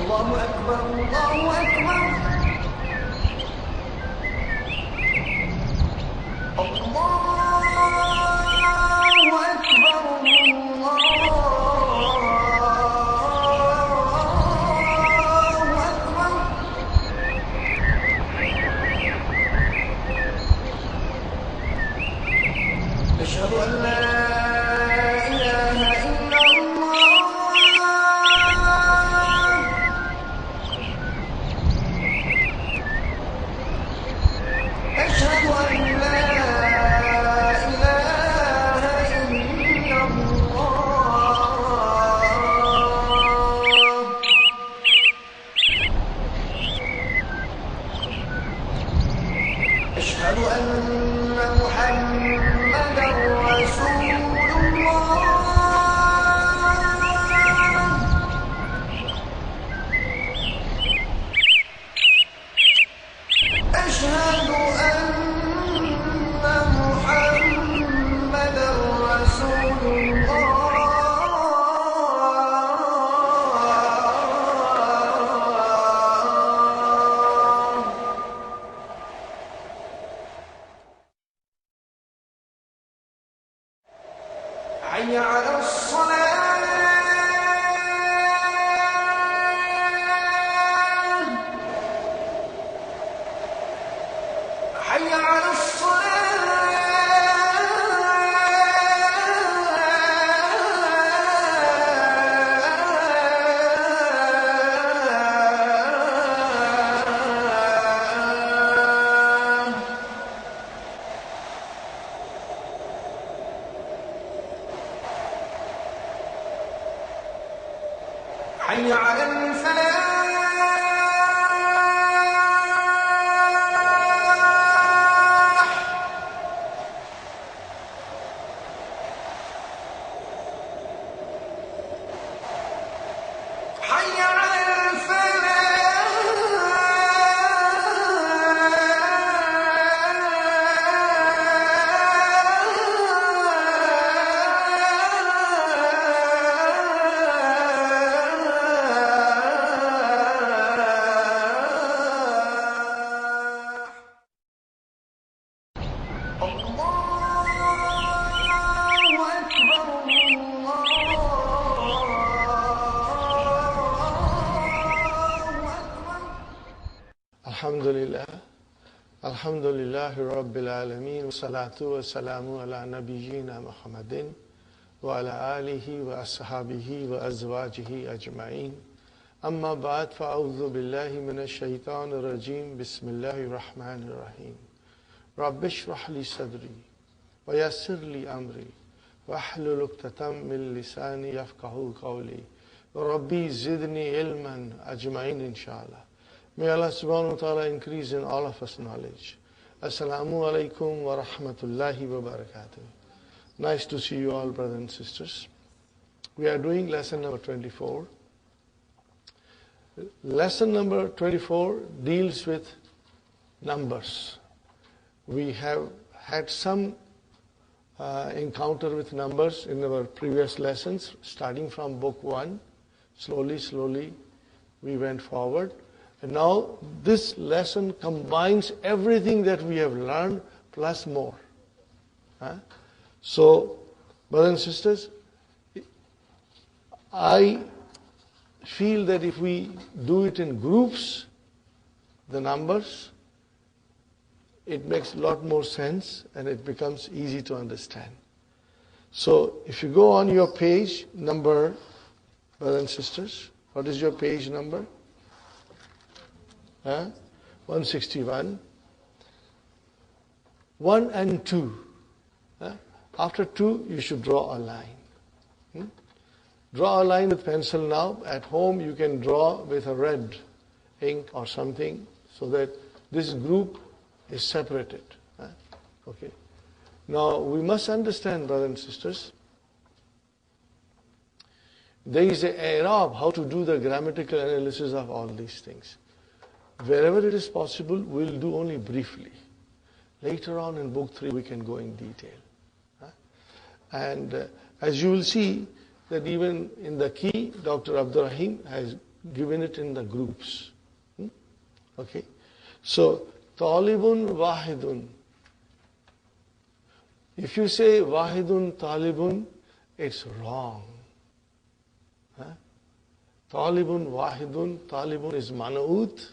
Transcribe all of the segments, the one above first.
الله أكبر الله أكبر أشهد أن لا إله إلا الله أشهد أن لا إله إلا الله أشهد أن محمدا رسول الله أشهد أن محمدا رسول الله حي على الصلاة حي على حي على الفلاح حي على Alhamdulillahi Rabbil Alameen wa salatu wa salamu ala nabiyyina Muhammadin wa ala alihi wa ashabihi wa azwajihi ajma'in. Amma ba'd, fa'udhu billahi minash shaitanir rajim. Bismillahir rahmanir rahim. Rabbi shrah li sadri wa yassir li amri wa hlul 'uqdatam min lisani yafqahu qawli. Rabbi zidni ilman ajma'in inshallah. May Allah subhanahu wa ta'ala increase in all of us knowledge. Assalamu alaikum wa rahmatullahi wa barakatuh. Nice to see you all, brothers and sisters. We are doing lesson number 24. Lesson number 24 deals with numbers. We have had some encounter with numbers in our previous lessons, starting from book 1. Slowly, we went forward. And now this lesson combines everything that we have learned plus more. So, brothers and sisters, I feel that if we do it in groups, the numbers, it makes a lot more sense and it becomes easy to understand. So, if you go on your page number, brothers and sisters, what is your page number? 161. 1 and 2. After 2, you should draw a line. Draw a line with pencil now. At home, you can draw with a red ink or something so that this group is separated. Okay. Now, we must understand, brothers and sisters, there is an Arab, how to do the grammatical analysis of all these things. Wherever it is possible, we'll do only briefly. Later on in book 3, we can go in detail. And as you will see, that even in the key, Dr. Abdurrahim has given it in the groups. Okay. So, talibun wahidun. If you say wahidun talibun, it's wrong. Talibun wahidun, talibun is man'ut,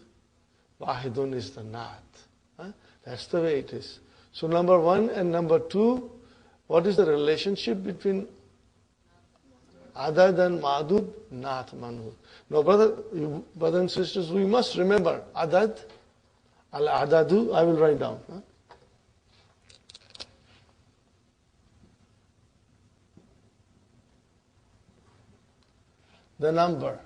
wahidun is the naat. That's the way it is. So number 1 and number 2, what is the relationship between adad and ma'dud? Naat, man'ut. Now brothers and sisters, we must remember adad, al-adadu, I will write down. The number.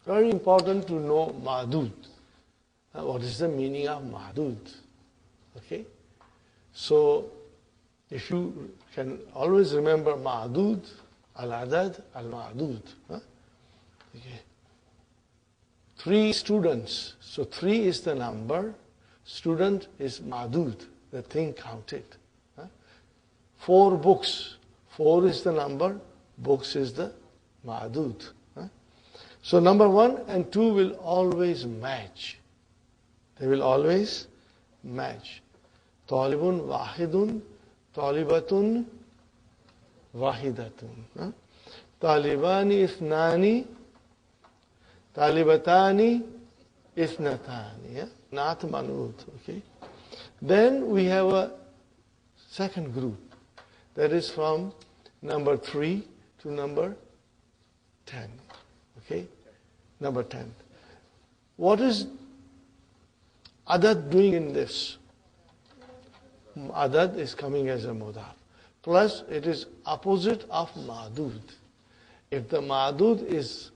Very important to know ma'dud. What is the meaning of ma'dud? Okay? So, if you can always remember ma'dud, al-adad, al-ma'dud. Okay. 3 students. So 3 is the number. Student is ma'dud, the thing counted. 4 books. 4 is the number. Books is the ma'dud. So number 1 and 2 will always match. They will always match. Talibun wahidun, talibatun wahidatun. Talibani ithnani, talibatani ithnatani. Not man'ut. Okay. Then we have a second group. That is from number 3 to number 10. Okay. Number 10. What is adad doing in this? Adad is coming as a mudaf. Plus it is opposite of ma'dud. If the ma'dud is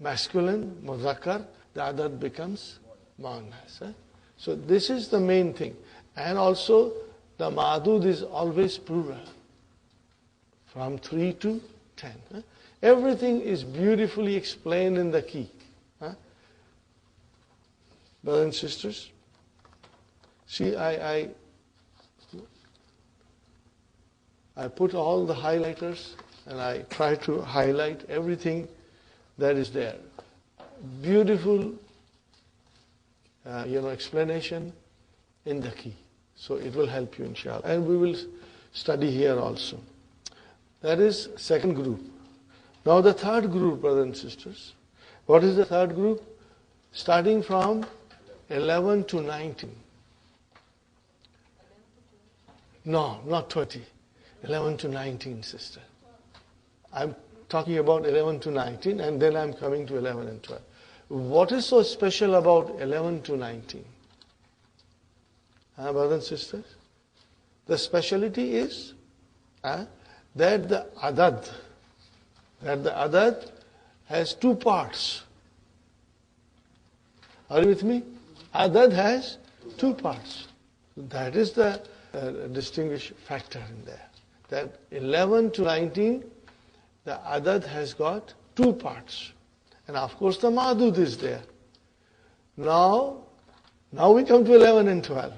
masculine, muzakkar, the adad becomes muannas. So this is the main thing. And also the ma'dud is always plural. From 3 to 10. Everything is beautifully explained in the key. Brothers and sisters, see, I put all the highlighters and I try to highlight everything that is there. Beautiful, explanation in the key. So it will help you, inshallah. And we will study here also. That is second group. Now the third group, brothers and sisters. What is the third group? Starting from 11 to 19. No, not 20. 11 to 19, sister. I'm talking about 11 to 19 and then I'm coming to 11 and 12. What is so special about 11 to 19? Brothers and sisters? The speciality is that the adad has 2 parts. Are you with me? Adad has 2 parts. That is the distinguished factor in there. That 11 to 19, the adad has got 2 parts. And of course the ma'dud is there. Now we come to 11 and 12.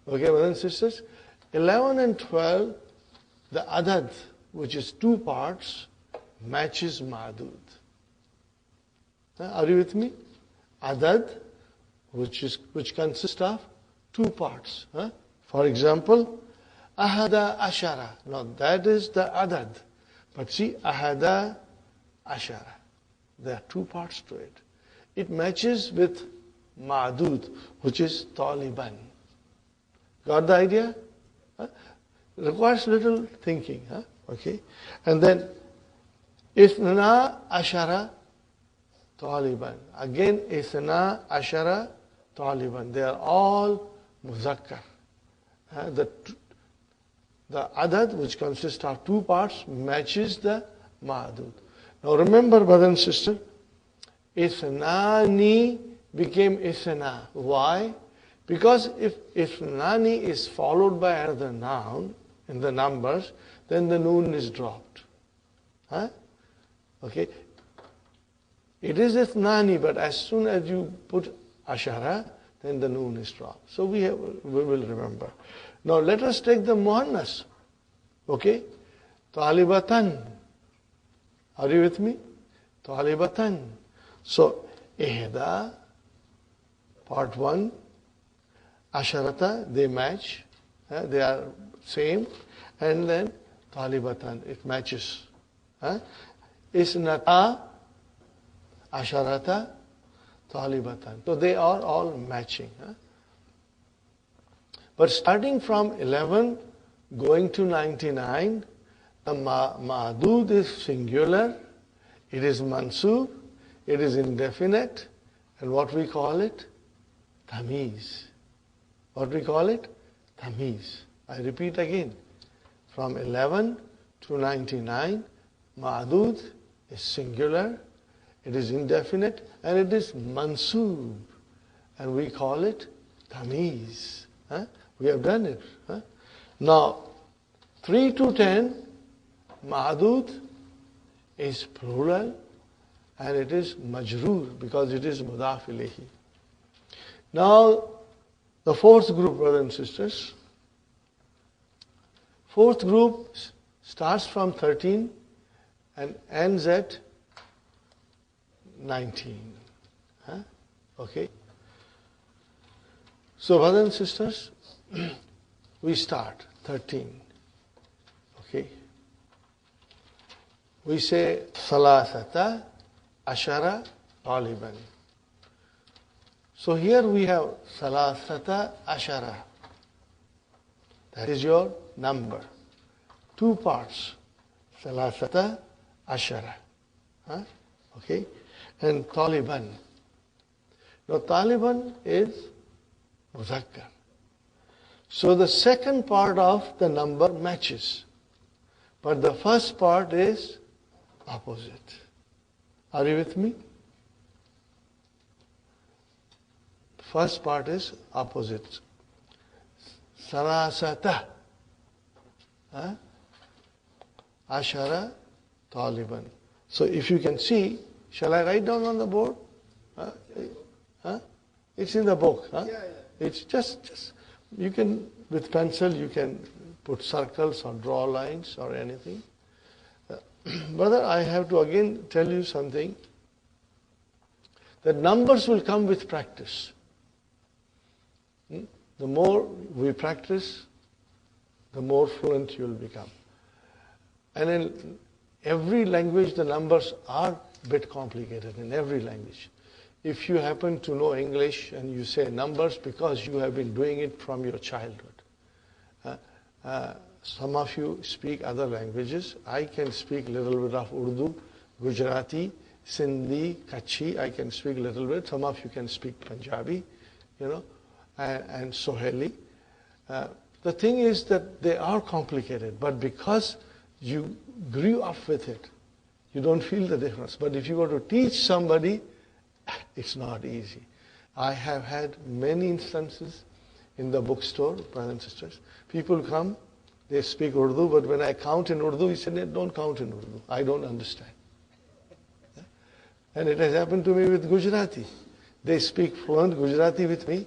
Okay, brothers and sisters? 11 and 12, the adad, which is 2 parts, matches ma'dud. Are you with me? Adad, which consists of 2 parts. For example, ahada ashara. Now that is the adad. But see, ahada ashara. There are 2 parts to it. It matches with ma'dud, which is taliban. Got the idea? Requires little thinking. Okay. And then Ithna ashara taliban. Again, Ithna ashara taliban. They are all muzakkar. The adad, which consists of 2 parts, matches the ma'dud. Now remember, brother and sister, Ithnani became Ithna. Why? Because if Ithnani is followed by another noun in the numbers, then the noon is dropped. Huh? Okay. It is ithnani, but as soon as you put ashara, then the noon is dropped. So we will remember. Now let us take the muannas. Okay? Talibatan. Are you with me? Talibatan. So, ihda, part 1, asharata, they match. They are same. And then talibatan, it matches. Isnata, asharata, talibatan. So they are all matching. But starting from 11 going to 99, the ma'adud is singular, it is mansub, it is indefinite, and what we call it? Tamiz. What we call it? Tamiz. I repeat again. From 11 to 99, ma'adud is singular, it is indefinite, and it is mansub. And we call it tamiz. We have done it. Now, 3 to 10, ma'adud is plural, and it is majroor because it is mudaf ilayhi. Now, the fourth group, brothers and sisters. Fourth group starts from 13 and ends at 19. Okay. So, brothers and sisters, we start 13. Okay. We say salasata ashara taliban. So here we have salasata ashara. That is your number. 2 parts. Salasata ashara. Okay. And taliban. Now taliban is muzakkar. So the second part of the number matches. But the first part is opposite. Are you with me? The first part is opposite. Sarasata. Ashara taliban. So if you can see, shall I write down on the board? It's in the book. Yeah. It's just you can, with pencil, you can put circles or draw lines or anything. Brother, I have to again tell you something. That numbers will come with practice. The more we practice, the more fluent you will become. And in every language, the numbers are a bit complicated in every language. If you happen to know English and you say numbers because you have been doing it from your childhood. Some of you speak other languages. I can speak a little bit of Urdu, Gujarati, Sindhi, Kutchi. I can speak a little bit. Some of you can speak Punjabi, and Soheli. The thing is that they are complicated, but because you grew up with it, you don't feel the difference. But if you were to teach somebody, it's not easy. I have had many instances in the bookstore, brothers and sisters. People come, they speak Urdu, but when I count in Urdu, he said, don't count in Urdu. I don't understand. And it has happened to me with Gujarati. They speak fluent Gujarati with me,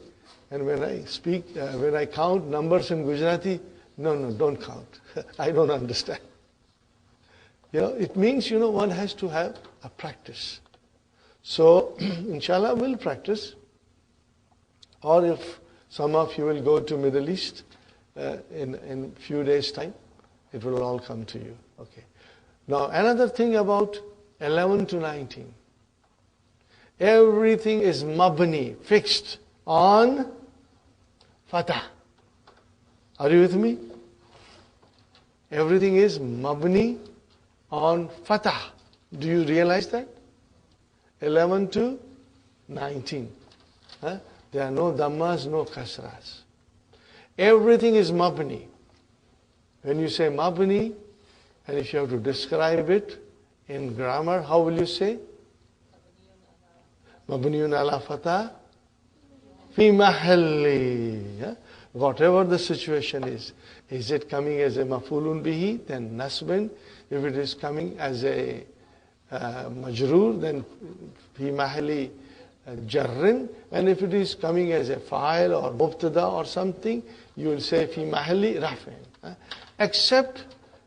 and when I count numbers in Gujarati, no, don't count. I don't understand. It means, one has to have a practice. So, inshallah, we'll practice. Or if some of you will go to Middle East in few days' time, it will all come to you. Okay. Now, another thing about 11 to 19. Everything is mabni, fixed on fatah. Are you with me? Everything is mabni on fatah. Do you realize that? 11 to 19. There are no dhammas, no kasras. Everything is mabni. When you say mabni, and if you have to describe it in grammar, how will you say? Mabniyun ala fatah fi mahalli. whatever the situation is. Is it coming as a mafulun bihi, then nasbin. If it is coming as a majroor, then fi mahali jarrin. And if it is coming as a fa'il or mubtada or something, you will say fi mahali rafin. Except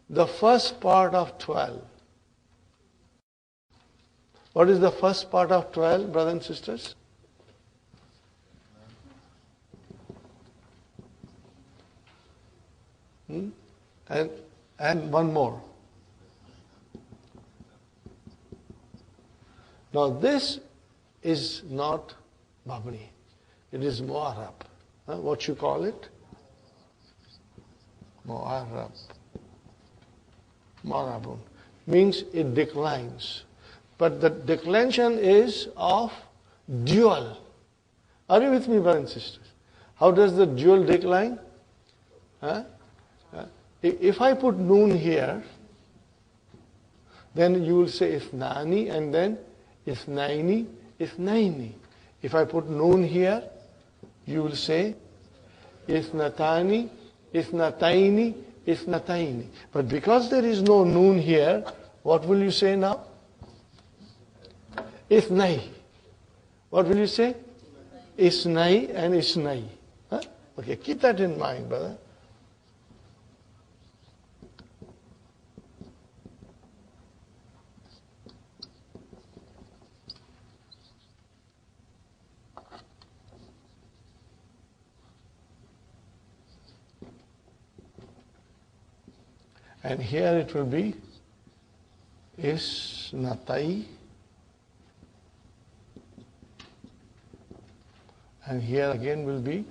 the first part of 12. What is the first part of 12, brothers and sisters? And one more. Now this is not mabni. It is mu'arab. What you call it? Mu'arab. Mu'arabun. Means it declines. But the declension is of dual. Are you with me, brothers and sisters? How does the dual decline? If I put noon here, then you will say ithnani and then ithnaini, ithnaini. If I put noon here, you will say ithnatani, ithnataini, ithnataini. But because there is no noon here, what will you say now? Ithnai. What will you say? Isnai and isnai. Okay, keep that in mind, brother. And here it will be isnatai. And here again will be,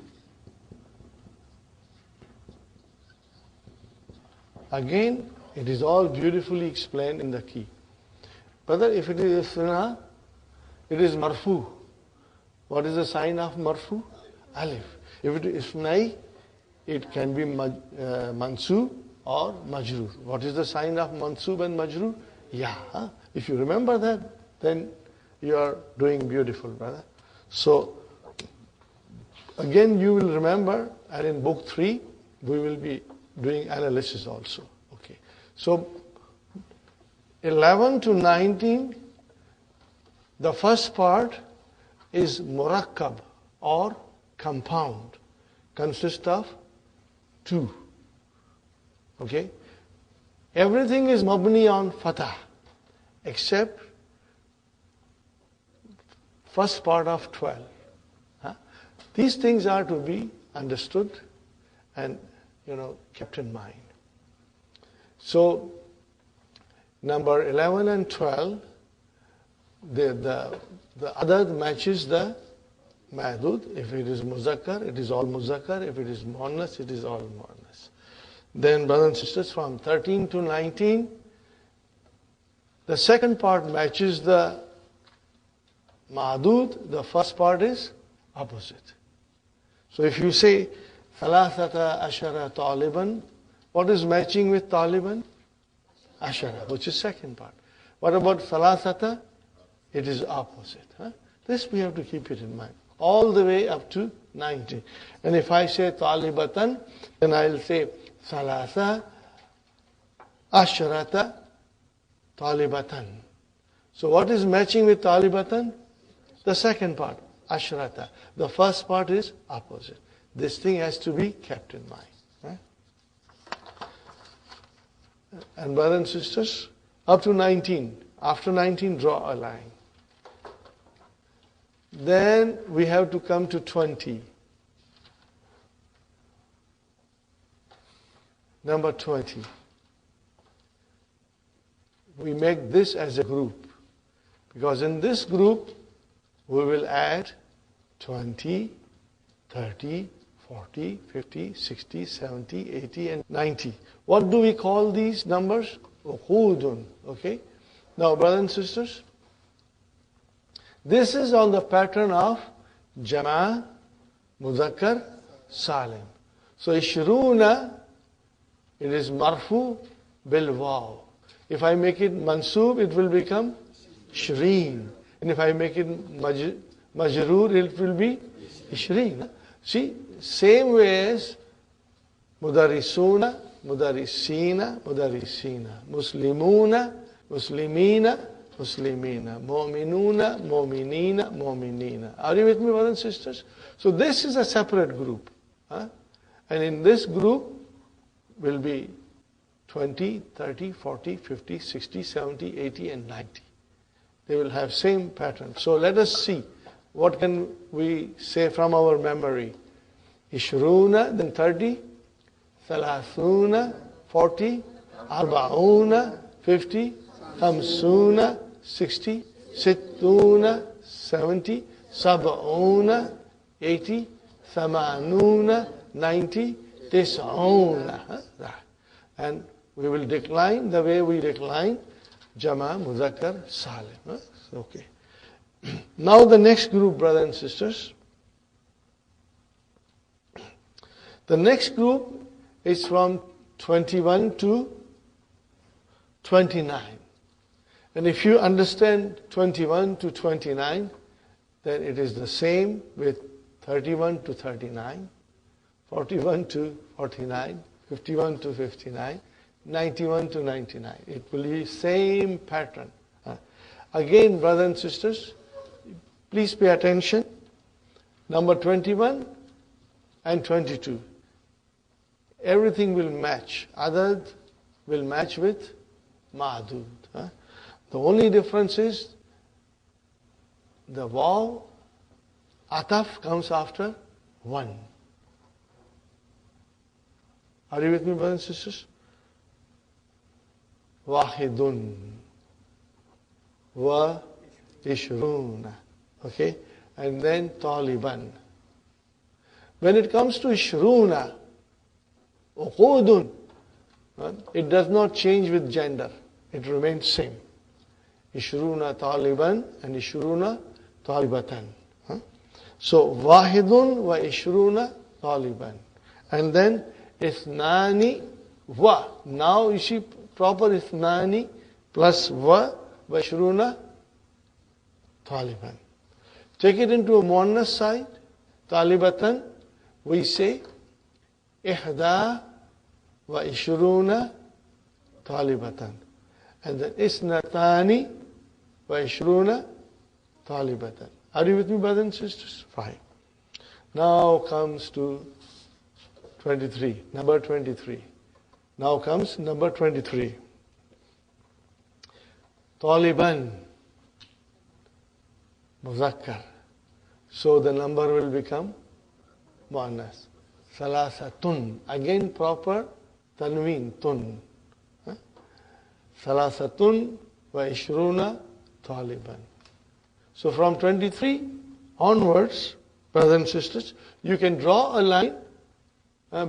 again, it is all beautifully explained in the key. Brother, if it is isna, it is marfu. What is the sign of marfu? Alif. If it is isnai, it can be mansub or majroor. What is the sign of mansub and majroor? Ya. If you remember that, then you are doing beautiful, brother. So, again, you will remember, and in book 3, we will be doing analysis also. Okay. So, 11 to 19, the first part is murakkab or compound, consists of 2. Okay. Everything is mabni on fatah, except first part of 12. These things are to be understood and, kept in mind. So, number 11 and 12, the other matches the mahdud. If it is muzakkar, it is all muzakkar. If it is muannas, it is all muannas. Then, brothers and sisters, from 13 to 19, the second part matches the mahdud. The first part is opposite. So if you say, ثلاثة عشر طالبا, what is matching with طالبا? Ashara, which is second part. What about ثلاثة? It is opposite. This we have to keep it in mind. All the way up to 19. And if I say طالبة, then I'll say ثلاثة عشرة طالبة. So what is matching with طالبة? The second part. Ashrata. The first part is opposite. This thing has to be kept in mind. Right? And brothers and sisters, up to 19. After 19, draw a line. Then we have to come to 20. Number 20. We make this as a group. Because in this group, we will add 20, 30, 40, 50, 60, 70, 80, and 90. What do we call these numbers? Uqudun. Okay? Now, brothers and sisters, this is on the pattern of Jama, Muzakkar, Salim. So, Ishruna, it is Marfu bil Waw. If I make it Mansub, it will become Shreen. And if I make it Majroor, it will be Ishreen. See, same way as mudarisuna, mudarisina, mudarisina, muslimuna, muslimina, muslimina, mu'minuna, mu'minina, mu'minina. Are you with me, brothers and sisters? So this is a separate group. And in this group will be 20, 30, 40, 50, 60, 70, 80, and 90. They will have same pattern. So let us see. What can we say from our memory? Ishruna, then 30, Thalathuna, 40, Arbauna, 50, Khamsuna, 60, Sittuna, 70, Sab'una, 80, Thamanuna, 90, Tis'una. And we will decline the way we decline Jama, Muzakkar, Salim. Okay. Now the next group, brothers and sisters. The next group is from 21 to 29. And if you understand 21 to 29, then it is the same with 31 to 39, 41 to 49, 51 to 59, 91 to 99. It will be same pattern. Again, brothers and sisters, please pay attention. Number 21 and 22. Everything will match. Adad will match with ma'dud. The only difference is the waw, ataf comes after 1. Are you with me, brothers and sisters? Wahidun wa ishruna. Okay? And then taliban. When it comes to ishruna, uqudun, it does not change with gender. It remains same. Ishruna taliban and ishruna talibatan. So, wahidun wa ishruna taliban. And then ithnani wa. Now you see proper ithnani plus wa ishruna taliban. Take it into a muannas side. Talibatan, we say ihda wa ishruna talibatan. And then isnatani wa ishruna talibatan. Are you with me, brothers and sisters? Fine. Now comes to 23. Number 23. Now comes number 23. Taliban. Muzakkar. So the number will become muannas. Salasatun. Again proper tanween. Tun. Salasatun wa ishruna taliban. So from 23 onwards, brothers and sisters, you can draw a line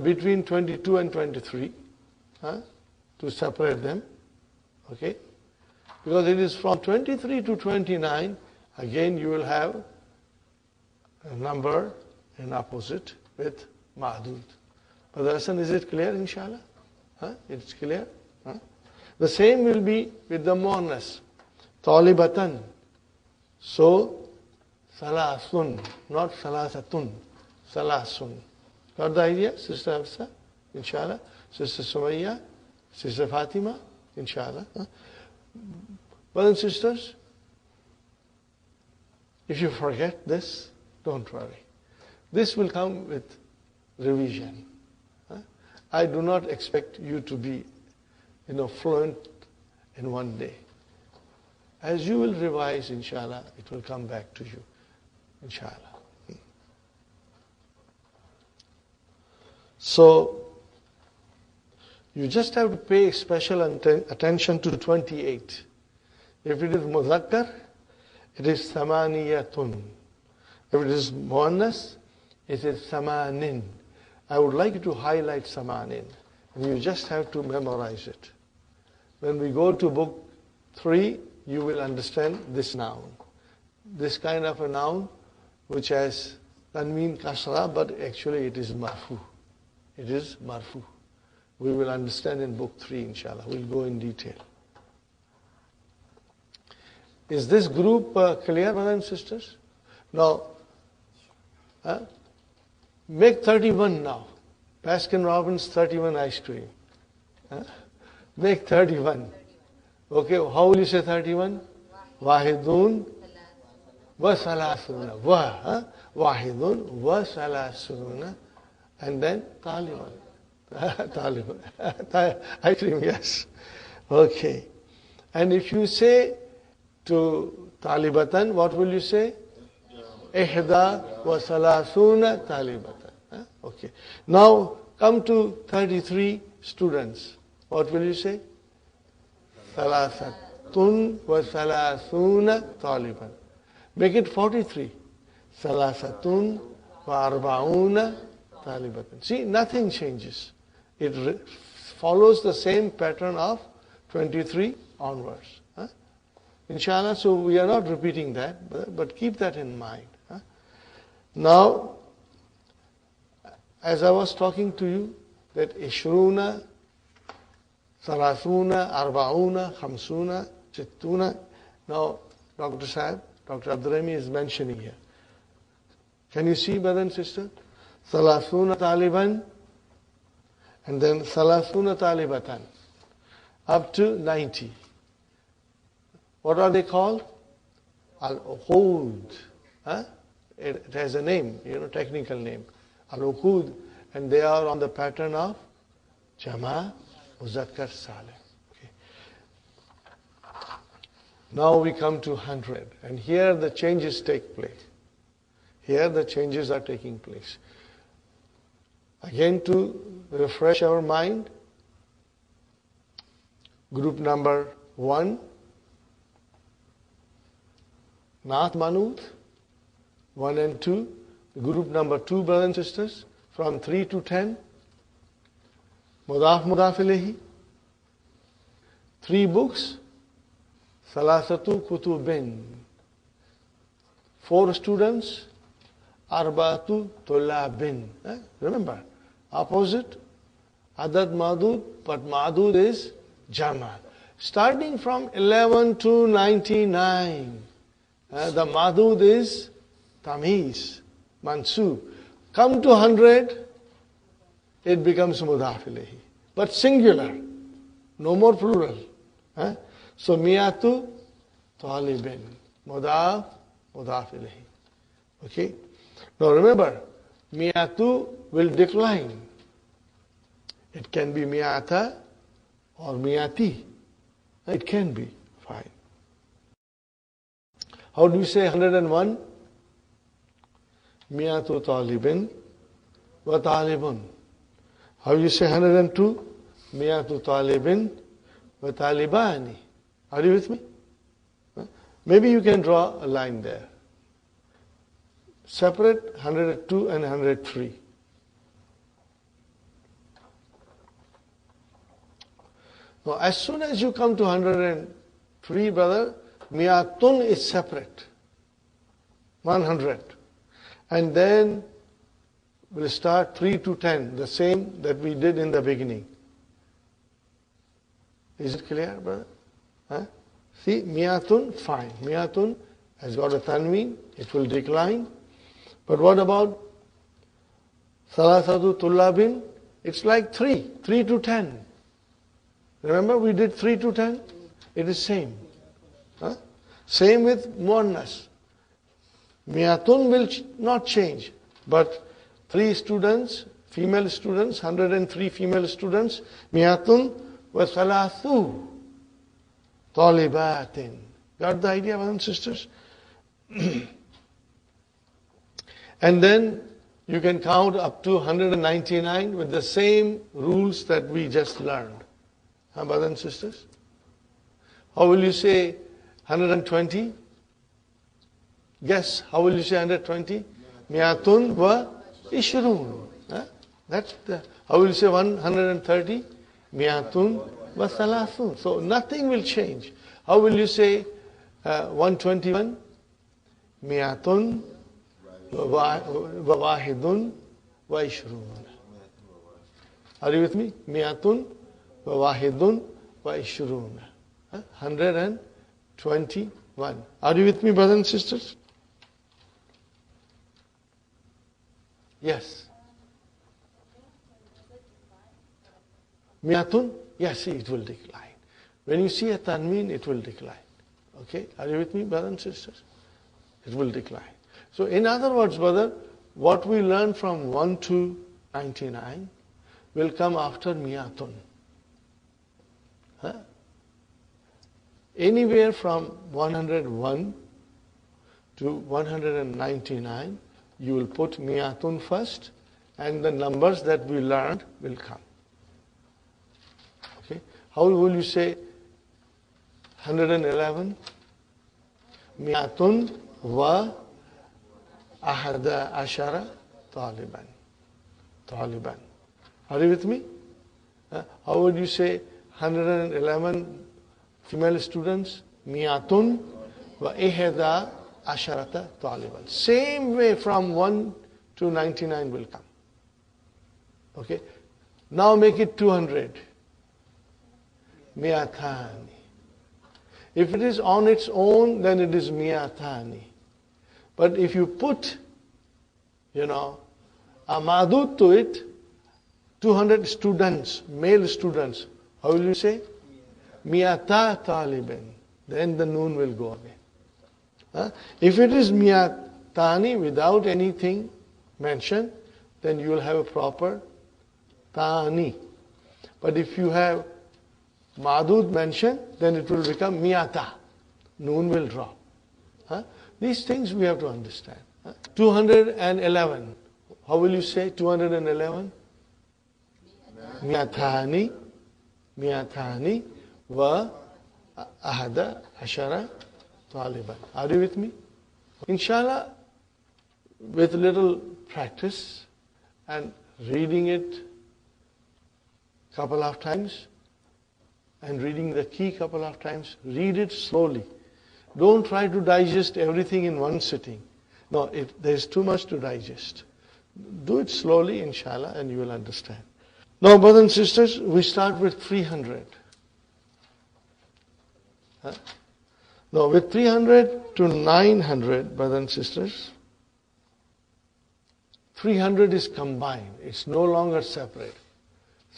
between 22 and 23 to separate them. Okay? Because it is from 23 to 29, again you will have a number in opposite with ma'dud. Brother Hassan, is it clear, inshallah? It's clear? The same will be with the muannas. Talibatan. So, salasun, not salasatun, salasun. Got the idea, Sister Hafsa? Inshallah. Sister Sumayya? Sister Fatima? Inshallah. Brothers and sisters, if you forget this, don't worry. This will come with revision. I do not expect you to be, fluent in one day. As you will revise, inshallah, it will come back to you. Inshallah. So, you just have to pay special attention to 28. If it is muzakkar, it is samaniyatun. If it is muannas, it is samanin. I would like you to highlight samanin. And you just have to memorize it. When we go to book 3, you will understand this noun. This kind of a noun which has tanween kasra, but actually it is marfu. It is marfu. We will understand in book 3, inshallah. We'll go in detail. Is this group clear, brothers and sisters? Now, Make 31 now. Baskin Robbins 31 ice cream. Huh? Make 31. Okay, how will you say 31? Wahidun wa salasuna. Wahidun wa salasuna. And then Taliban. Taliban. Ice cream, yes. Okay. And if you say to Talibatan, what will you say? Ihda wa salasuna Talibatan. Okay. Now come to 33 students. What will you say? Salasatun wa salasuna Taliban. Make it 43. Salasatun wa arbauna Talibatan. See, nothing changes. It follows the same pattern of 23 onwards. Inshallah, so we are not repeating that, but keep that in mind. Now, as I was talking to you, that Ishruna, Salasuna, Arbauna, Khamsuna, Chittuna. Now, Dr. Saab, Dr. Abdurrahmi is mentioning here. Can you see, brother and sister? Salasuna Taliban, and then Salasuna Talibatan, up to 90. What are they called? Al-Uqud. It has a name, technical name. Al-Uqud. And they are on the pattern of Jama' Muzakkar Salih. Okay. Now we come to 100. And here the changes take place. Here the changes are taking place. Again, to refresh our mind, group number 1, Naat Manut, 1 and 2. Group number 2, brothers and sisters, from 3 to 10. Mudaf Mudaf Ilayhi. 3 books. Salasatu Kutubin. 4 students. Arbatu Tulabin. Remember, opposite, Adad Madud, but Madud is Jama. Starting from 11 to 99. The Madud is Tamiz, Mansub. Come to 100, it becomes Mudaf Ilayhi. But singular, no more plural. So Miyatu Talibin, Mudaf, Mudaf Ilayhi. Okay? Now remember, Miyatu will decline. It can be Miyata or Miyati. It can be. Fine. How do you say 101? Miyatu Talibin wa Talibun. How do you say 102? Miyatu Talibin wa Talibani. Are you with me? Maybe you can draw a line there. Separate 102 and 103. Now, as soon as you come to 103, brother, Miyatun is separate. 100. And then we'll start 3 to 10, the same that we did in the beginning. Is it clear, brother? See, Miyatun, fine. Miyatun has got a tanween, it will decline. But what about Salasatu Tullabin? It's like 3 to 10. Remember we did 3 to 10? It is same. Same with Muannas. Miyatun will not change. But 3 students, female students, 103 female students, Miyatun wa Salathu Talibatin. Got the idea, brothers and sisters? And then you can count up to 199 with the same rules that we just learned. Brothers and sisters? How will you say 120? Guess, how will you say 120? Miyatun wa Ishrun. That's the, how will you say 130? Miyatun wa Salasun. So nothing will change. How will you say 121? Miyatun wa Wahidun wa Ishrun. Are you with me? Miyatun wa Wahidun wa Ishrun. 121. Are you with me, brothers and sisters? Yes. Miyatun, yes, it will decline. When you see a tanween, it will decline. Okay, are you with me, brothers and sisters? It will decline. So in other words, brother, what we learn from 1 to 99 will come after Miyatun. Huh? Anywhere from 101 to 199, you will put Miyatun first, and the numbers that we learned will come. Okay? How will you say 111? Miyatun wa ahada ashara taliban. Taliban. Are you with me? How would you say 111 female students? Miyatun wa ihda asharata taliban. Same way from 1 to 99 will come. Okay? Now make it 200. Miyatani. If it is on its own, then it is miyatani. But if you put, a madud to it, 200 students, male students, how will you say? Miyata taliban. Then the noon will go away. If it is miyatani without anything mentioned, then you will have a proper tani. But if you have madud mentioned, then it will become miyata. Noon will drop. These things we have to understand. 211. How will you say 211? Miyatani. Miyatani wa ahada ashara taliban. Are you with me? Inshallah, with little practice and reading it couple of times and reading the key couple of times, read it slowly. Don't try to digest everything in one sitting. No, there's too much to digest. Do it slowly, inshallah, and you will understand. Now, brothers and sisters, we start with 300. Now, with 300 to 900, brothers and sisters, 300 is combined. It's no longer separate.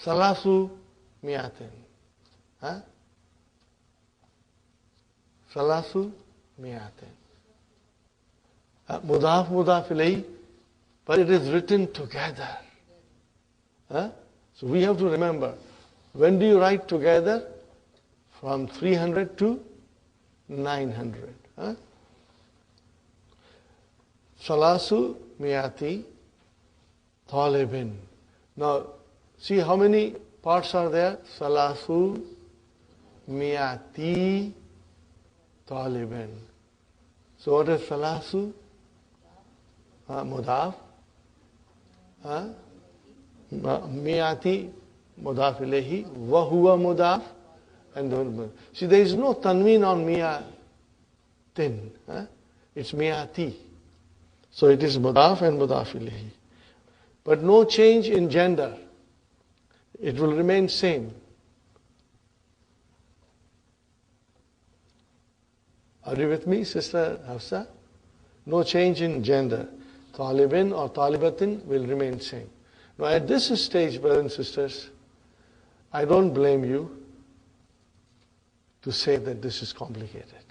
Salasu miatin. Salasu miatin. Mudaf ilayhi, but it is written together. So we have to remember, when do you write together? From 300 to 900. Salasu miati talibin. Now, see how many parts are there? Salasu miati talibin. So what is salasu? Mudaf. Miati mudaf ilayhi. Wa huwa mudaf. And see, there is no tanween on miatin. It's miati. So it is mudaf and mudaf ilayhi. But no change in gender. It will remain same. Are you with me, Sister Hafsa? No change in gender. Talibin or talibatin will remain same. Now at this stage, brothers and sisters, I don't blame you to say that this is complicated.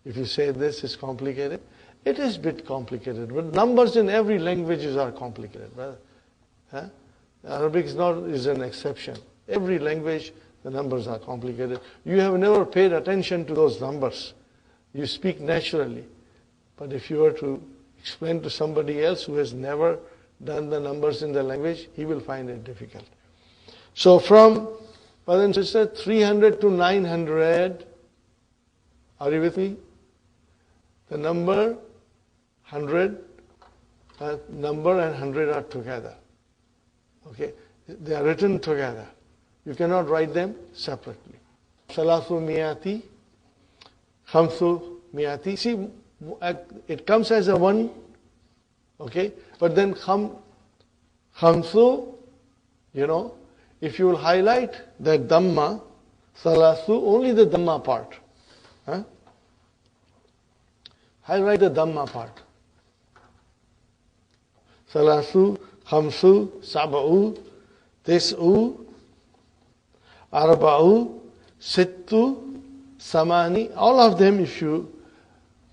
If you say this is complicated, it is a bit complicated. But numbers in every language are complicated, brother. Arabic is an exception. Every language, the numbers are complicated. You have never paid attention to those numbers. You speak naturally. But if you were to explain to somebody else who has never done the numbers in the language, he will find it difficult. So from, brothers and sisters, 300 to 900, are you with me? The number 100, number and 100 are together. Okay? They are written together. You cannot write them separately. Salasu miati, khamsu miati. See, it comes as a one, okay? But then khamsu, if you will highlight the dhamma, salasu, only the dhamma part. Highlight the dhamma part. Salasu, khamsu, sab'u, tis'u, arba'u, sittu, samani. All of them, if you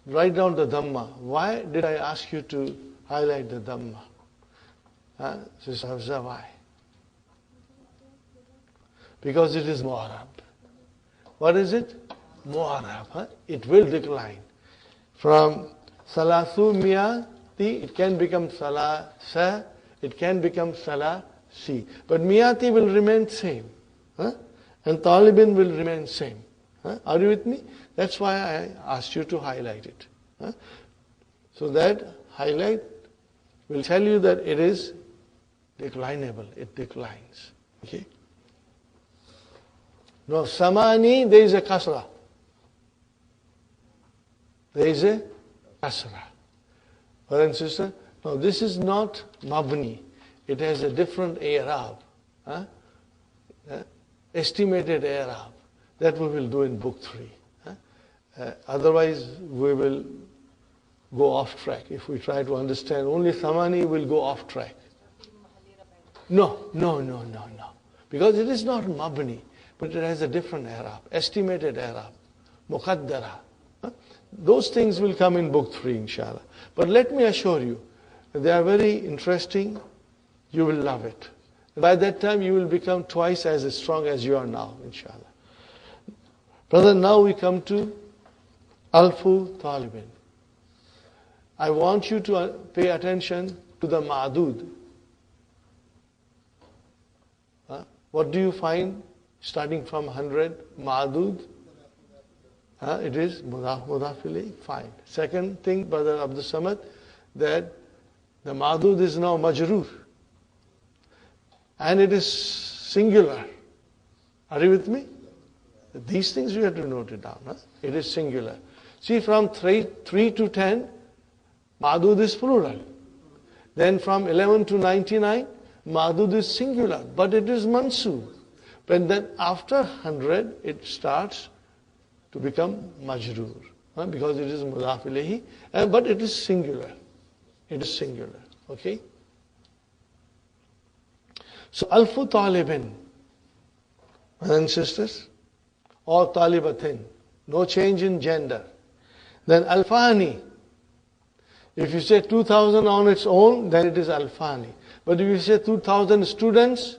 write down the Dhamma. Why did I ask you to highlight the Dhamma? Sister Hafsa, why? Because it is Mu'arab. What is it? Mu'arab. It will decline. From Salasu Miyati, it can become Salasa, it can become Salasi. But Miyati will remain same. And Talibin will remain same. Are you with me? That's why I asked you to highlight it. So that highlight will tell you that it is declinable. It declines. Okay? No, Samani, there is a kasra. There is a kasra. Brother and sister, now this is not mabni. It has a different i'rab. Estimated i'rab. That we will do in book 3. Otherwise, we will go off track. If we try to understand only Samani, we'll go off track. No. Because it is not mabni, but it has a different i'rab, estimated i'rab, muqaddara. Those things will come in book 3, inshallah. But let me assure you, they are very interesting. You will love it. By that time, you will become twice as strong as you are now, inshallah. Brother, now we come to Alfu Talibin. I want you to pay attention to the Ma'dud. What do you find starting from 100? Ma'dud. It is Mudaf ilayh. Fine. Second thing, Brother Abdul Samad, that the Ma'dud is now Majroor. And it is singular. Are you with me? These things you have to note it down. It is singular. See, from 3 to 10, Ma'dud is plural. Then from 11 to 99, Ma'dud is singular, but it is mansub. But then after 100, it starts to become majroor. Because it is mudaf ilayhi, but it is singular. It is singular. Okay? So, alfu talibin, brothers and sisters, or talibatin, no change in gender. Then alfani, if you say 2,000 on its own, then it is alfani. But if you say 2,000 students,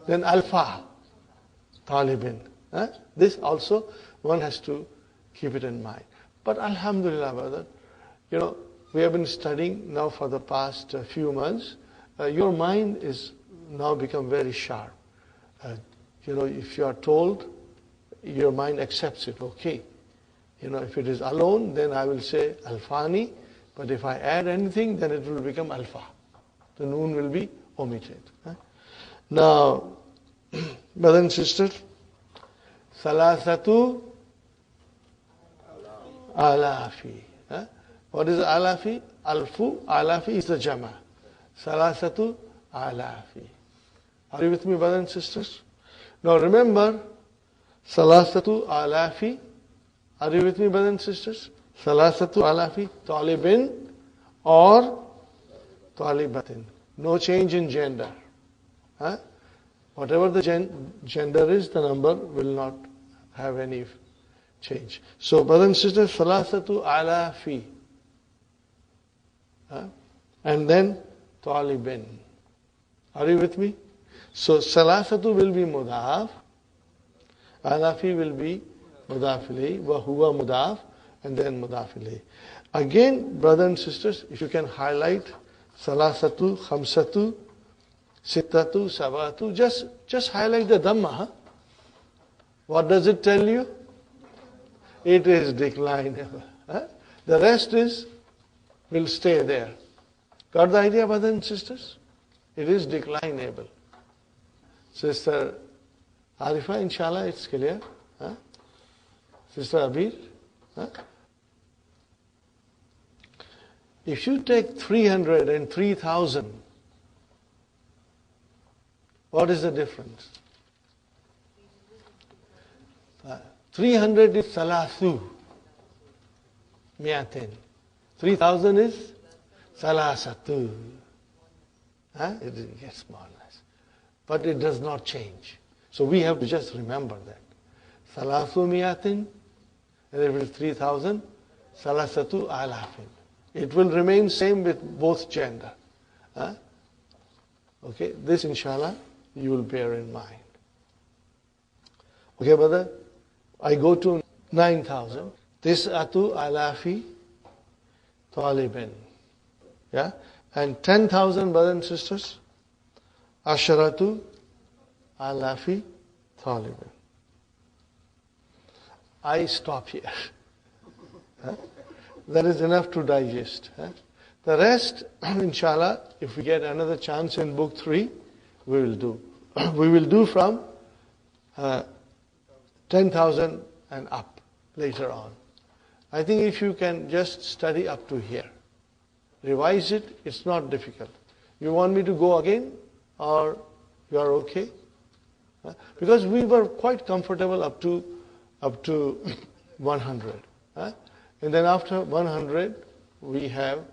then alfa, talibin. This also one has to keep it in mind. But alhamdulillah, brother, we have been studying now for the past few months. Your mind is now become very sharp. If you are told, your mind accepts it, okay. If it is alone, then I will say alfani, but if I add anything, then it will become alfa. The noon will be omitted. Now, brothers and sisters, salasatu alafi. What is alafi? Alfu, alafi is the jama. Salasatu alafi. Are you with me, brothers and sisters? Now remember, salasatu alafi. Are you with me, brothers and sisters? Salasatu alafi, talibin or talibatin. No change in gender. Whatever the gender is, the number will not have any change. So, brothers and sisters, salasatu alafi. And then talibin. Are you with me? So, salasatu will be mudaf. Alafi will be mudaf ilayh. Wa huwa mudaf. And then mudaf ilayh. Again, brothers and sisters, if you can highlight salasatu, khamsatu, sittatu, sabatu, just highlight the dhamma. What does it tell you? It is declinable. The rest will stay there. Got the idea, brothers and sisters? It is declinable. Sister Arifa, inshallah, it's clear. Sister Abir? If you take 300 and 3,000, what is the difference? 300 is salasu, miatin. 3,000 is salasatu. It gets more or less. But it does not change. So we have to just remember that. Salasu miatin, and if it is 3,000, salasatu alafin. It will remain same with both gender. Huh? Okay, this inshallah you will bear in mind. Okay, brother, I go to 9,000. Tis'atu alafi talibin. Yeah? And 10,000, brothers and sisters, asharatu alafi talibin. I stop here. Huh? That is enough to digest. Huh? The rest, inshallah, if we get another chance in book 3, we will do. We will do from 10,000 and up later on. I think if you can just study up to here, revise it, it's not difficult. You want me to go again, or you are okay? Because we were quite comfortable up to 100. And then after 100, we have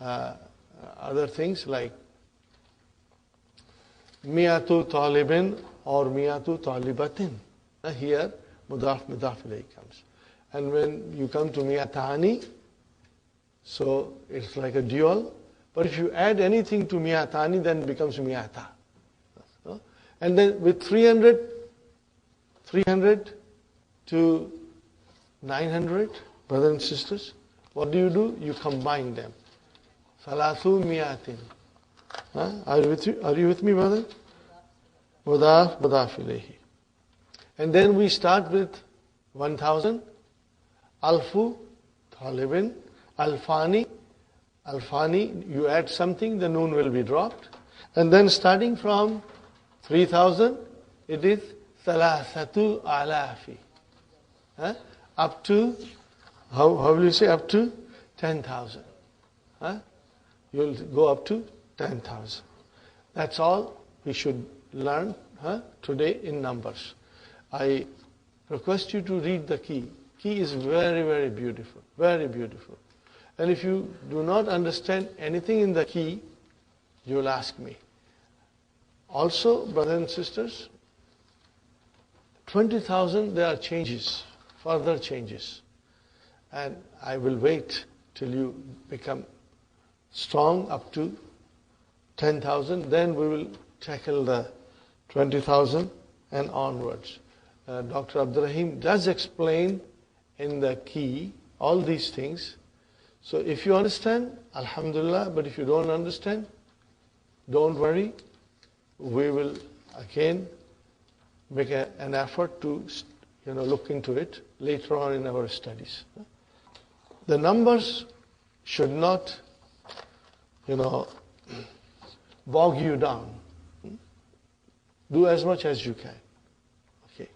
other things like miyatu talibin or miyatu talibatin. Here, mudaf ilayh comes. And when you come to miyatani, so it's like a dual. But if you add anything to miyatani, then it becomes miyata. And then with 300 to 900, brothers and sisters, what do? You combine them. Salasu miyatin. Are you with me, brother? Mudaf ilayhi. And then we start with 1,000. Alfu, talibin, alfani, you add something, the noon will be dropped. And then starting from 3,000, it is salasatu alafi. Up to, how will you say, up to 10,000. You'll go up to 10,000. That's all we should learn today in numbers. I request you to read the key. Key is very, very beautiful. Very beautiful. And if you do not understand anything in the key, you will ask me. Also, brothers and sisters, 20,000, there are changes, further changes. And I will wait till you become strong up to 10,000. Then we will tackle the 20,000 and onwards. Dr. Abdurrahim does explain in the key all these things. So if you understand, alhamdulillah, but if you don't understand, don't worry. We will again make an effort to look into it later on in our studies. The numbers should not bog you down. Do as much as you can. Okay.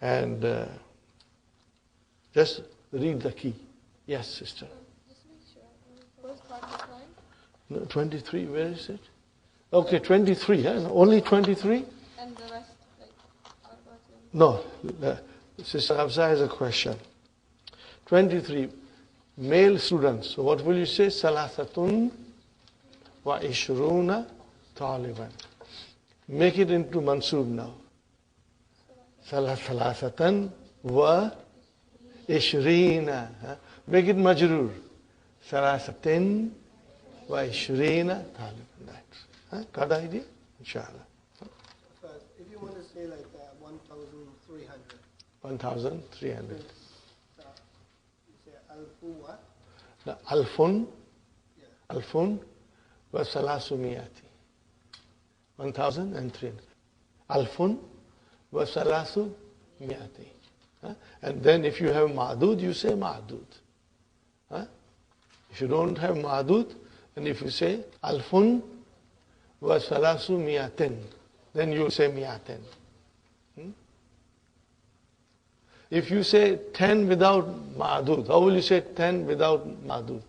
And just read the key. Yes, sister. Just make sure. First part is line. No, 23, where is it? Okay, 23, huh? Only 23? And the rest, like, No, Sister Hafsa has a question. 23, male students. So what will you say? Salasatun wa ishruna taliban. Make it into mansub now. Salasatan wa ishrina. Make it majrur. Salasatin wa ishrina taliban. Got the idea? Inshallah. If you want to say like 1,300. 1,300. You say alfu what? Alfun. Yeah. Alfun wa salasumiyati. 1,300. Alfun wa salasumiyati. And then if you have ma'dud, you say ma'dud. If you don't have ma'dud, and if you say alfun wa salasumiyatin, then you say miyatin. If you say 10 without ma'dud, how will you say 10 without ma'dud?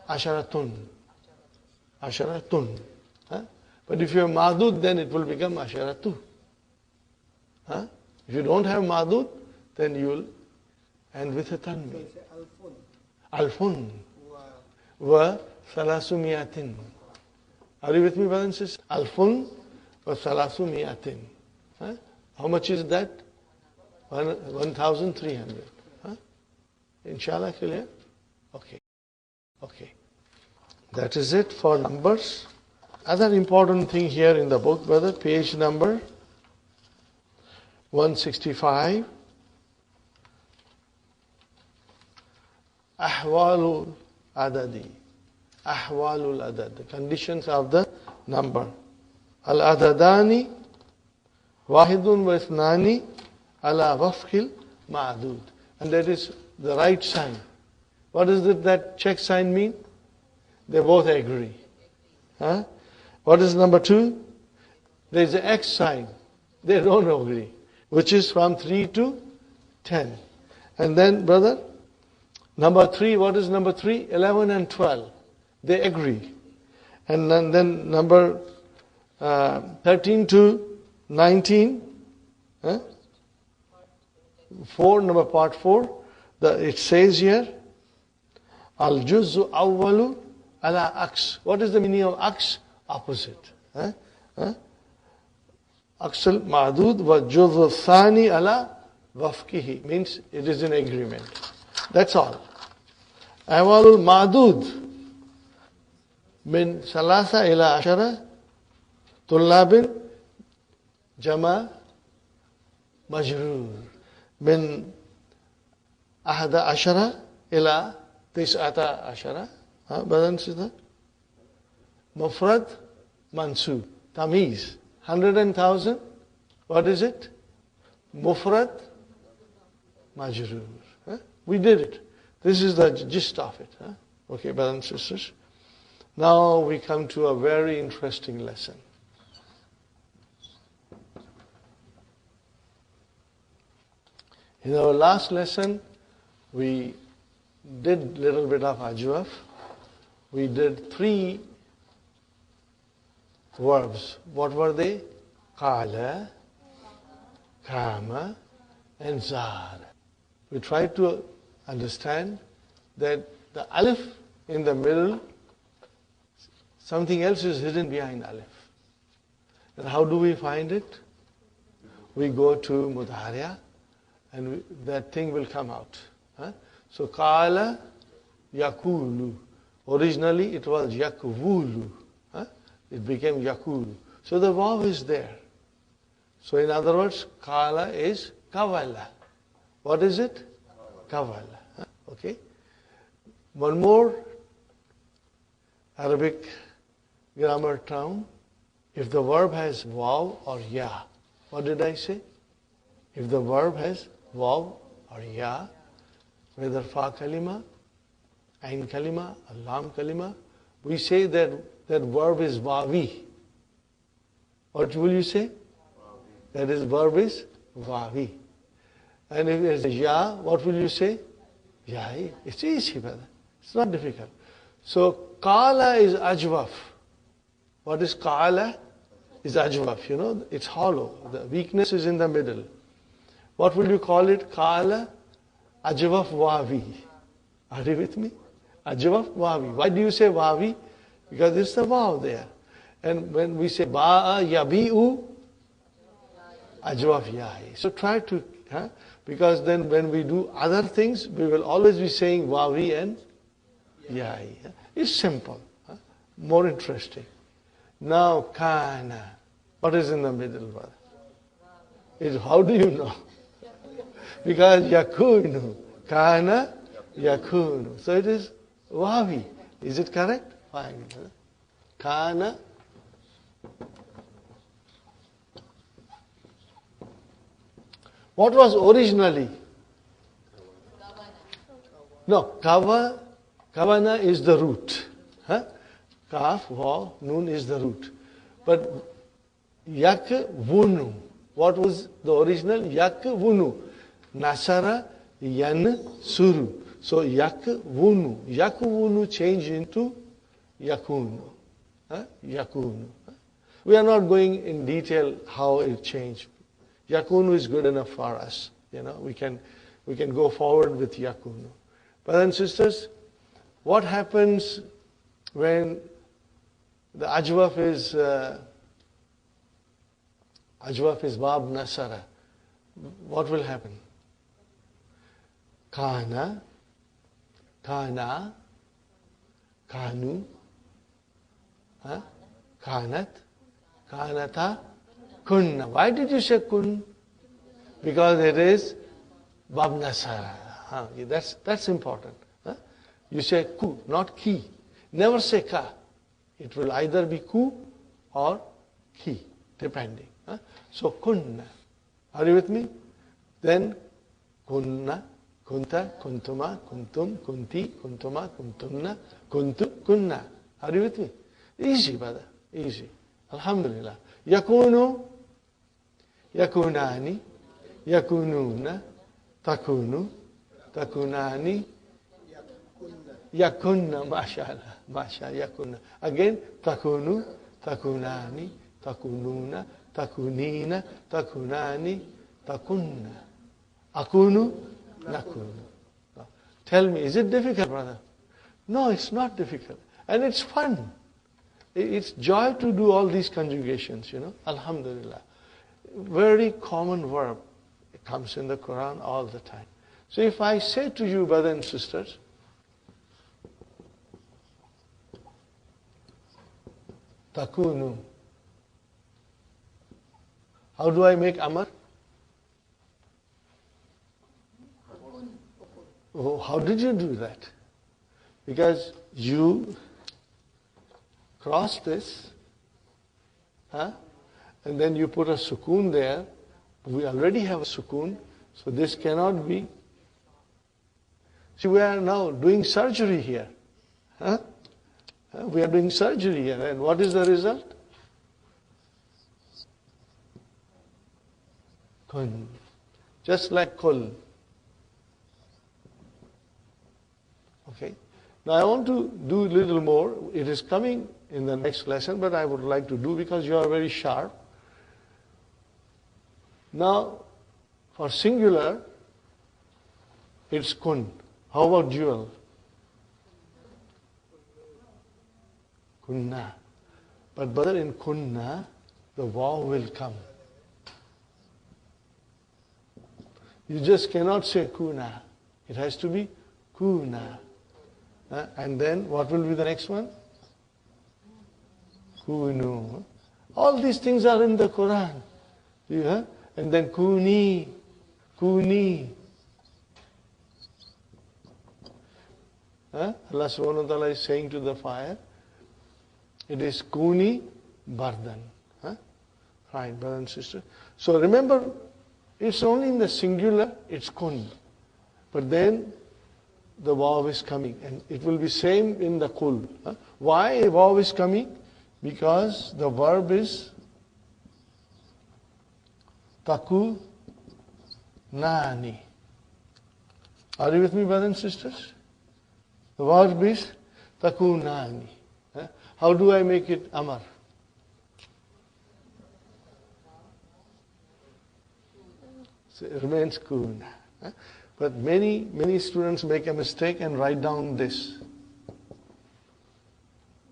Asharatun. Asharatun. But if you have ma'dud, then it will become asharatu. If you don't have ma'dud, then you will end with a So tanmi. you say alfun. Alfun Wa wa salasumiyatin. Are you with me, brothers and sisters? Alfun wa salasumiyatin. How much is that? 1,300. Huh? Inshallah, clear? Okay. Okay. That is it for numbers. Other important thing here in the book, brother, page number 165. Ahwalul adadi. Ahwalul adad. The conditions of the number. Al-adadani wahidun wa ithnani ala wafqil ma'adud. And that is the right sign. What does that check sign mean? They both agree. Huh? What is number 2? There is an X sign. They don't agree. Which is from 3 to 10. And then, brother, number 3, what is number 3? 11 and 12. They agree. And then number 13 to 19. Huh? 4, number part 4. It says here, Al-Juzzu awwalu ala aks. What is the meaning of aks? Opposite. Huh? Huh? Aksal ma'adud wa juzzu thani ala wafkihi. Means it is in agreement. That's all. Awalul ma'adud min salasa ila ashara tullabin jama majrur min ahada ashara ila tis'ata ashara. Brother sister? Mufrad mansub. Tamiz. 100 and 1,000. What is it? Mufrad majrur. We did it. This is the gist of it. Okay, brothers and sisters. Now we come to a very interesting lesson. In our last lesson, we did little bit of ajwaf. We did 3 verbs. What were they? Qala, kama, and zar. We tried to understand that the alif in the middle, something else is hidden behind alif. And how do we find it? We go to mudhariya and that thing will come out. So qala yakulu. Originally it was yakvulu. It became yakulu. So the vav is there. So in other words, qala is kavala. What is it? Kavala. Okay. One more Arabic grammar term. If the verb has vav or ya. What did I say? If the verb has vav or ya, whether fa kalima, ain kalima, lam kalima, we say that verb is vavi. What will you say? That is verb is vavi. And if it is ya, what will you say? Yai. It's easy, brother. It's not difficult. So qala is ajwaf. What is qala? Is ajwaf. You know, it's hollow. The weakness is in the middle. What will you call it? Qala ajwaf wavi. Are you with me? Ajwaf wavi. Why do you say wavi? Because it's the vav there. And when we say ba'a yabi'u, ajwaf yai. So try to, because then when we do other things, we will always be saying wavi and yai. It's simple. More interesting. Now kana. What is in the middle, brother? How do you know? Because yakunu. Kana yakunu. So it is wavi. Is it correct? Fine. Kana. What was originally? No, kavana is the root. Kaf, vav, nun is the root. But yak vunu. What was the original? Yak vunu. Nasara yan suru. So yak vunu. Yak vunu changed into yakunu. Yakunu. We are not going in detail how it changed. Yakunu is good enough for us. We can go forward with yakunu. Brothers and sisters, what happens when the ajwaf is Ajwaf is Bab Nasara. What will happen? Kana, Kana, Kanu, Kanat, Kanata, Kunna. Why did you say kun? Because it is Bab Nasara. That's important. You say ku, not ki. Never say ka. It will either be ku or ki, depending. So kunna. Are you with me? Then kunna, kunta, kuntuma, kuntum, kunti, kuntuma, kuntumna, kuntu, kunna. Are you with me? Easy, brother. Easy. Alhamdulillah. Yakunu, yakunani, yakununa, takunu, takunani, yakunna, mashallah, mashallah, yakunna. Again, takunu, takunani, takununa, takunina, takunani, takunna. Akunu, nakunu. Tell me, is it difficult, brother? No, it's not difficult. And it's fun. It's joy to do all these conjugations, Alhamdulillah. Very common verb. It comes in the Quran all the time. So if I say to you, brothers and sisters, takunu. How do I make amar? Oh, how did you do that? Because you cross this, and then you put a sukoon there. We already have a sukoon, so this cannot be. See, we are now doing surgery here. We are doing surgery here, and what is the result? Kun. Just like kul. Okay. Now I want to do a little more. It is coming in the next lesson, but I would like to do because you are very sharp. Now, for singular, it's kun. How about dual? Kunna. But brother, in kunna, the waw will come. You just cannot say kuna. It has to be kuna. And then what will be the next one? Kunu. All these things are in the Quran. And then kuni. Kuni. Allah subhanahu wa ta'ala is saying to the fire, it is kuni bardan. Right, brother and sister. So remember, it's only in the singular, it's kun. But then the waw is coming, and it will be same in the kul. Why waw is coming? Because the verb is taku nani. Are you with me, brothers and sisters? The verb is taku nani. How do I make it amar? So it remains kuna. But many students make a mistake and write down this.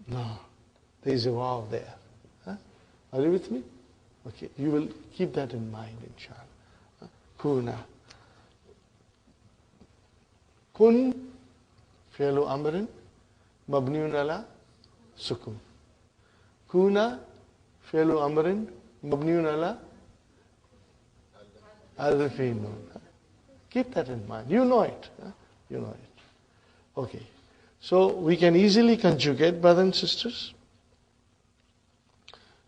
No, there is a waw there. Are you with me? Okay, you will keep that in mind, inshallah. Kuna. Kun, fi'lu amrin, mabniun ala sukun. Kuna, fi'lu amrin, mabniun ala alfi nun. Keep that in mind. You know it. You know it. Okay. So we can easily conjugate, brothers and sisters.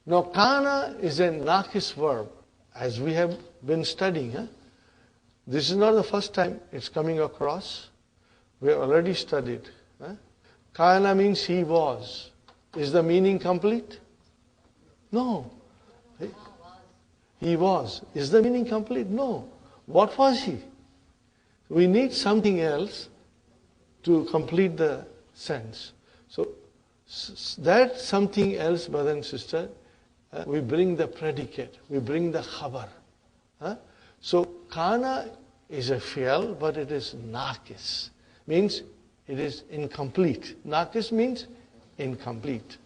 Now, kana is a nakis verb, as we have been studying. This is not the first time it's coming across. We have already studied. Kana means he was. Is the meaning complete? No. He was. Is the meaning complete? No. What was he? We need something else to complete the sense. So that something else, brother and sister, we bring the predicate, we bring the khabar. So kana is a fi'l, but it is nakis. Means it is incomplete. Nakis means incomplete.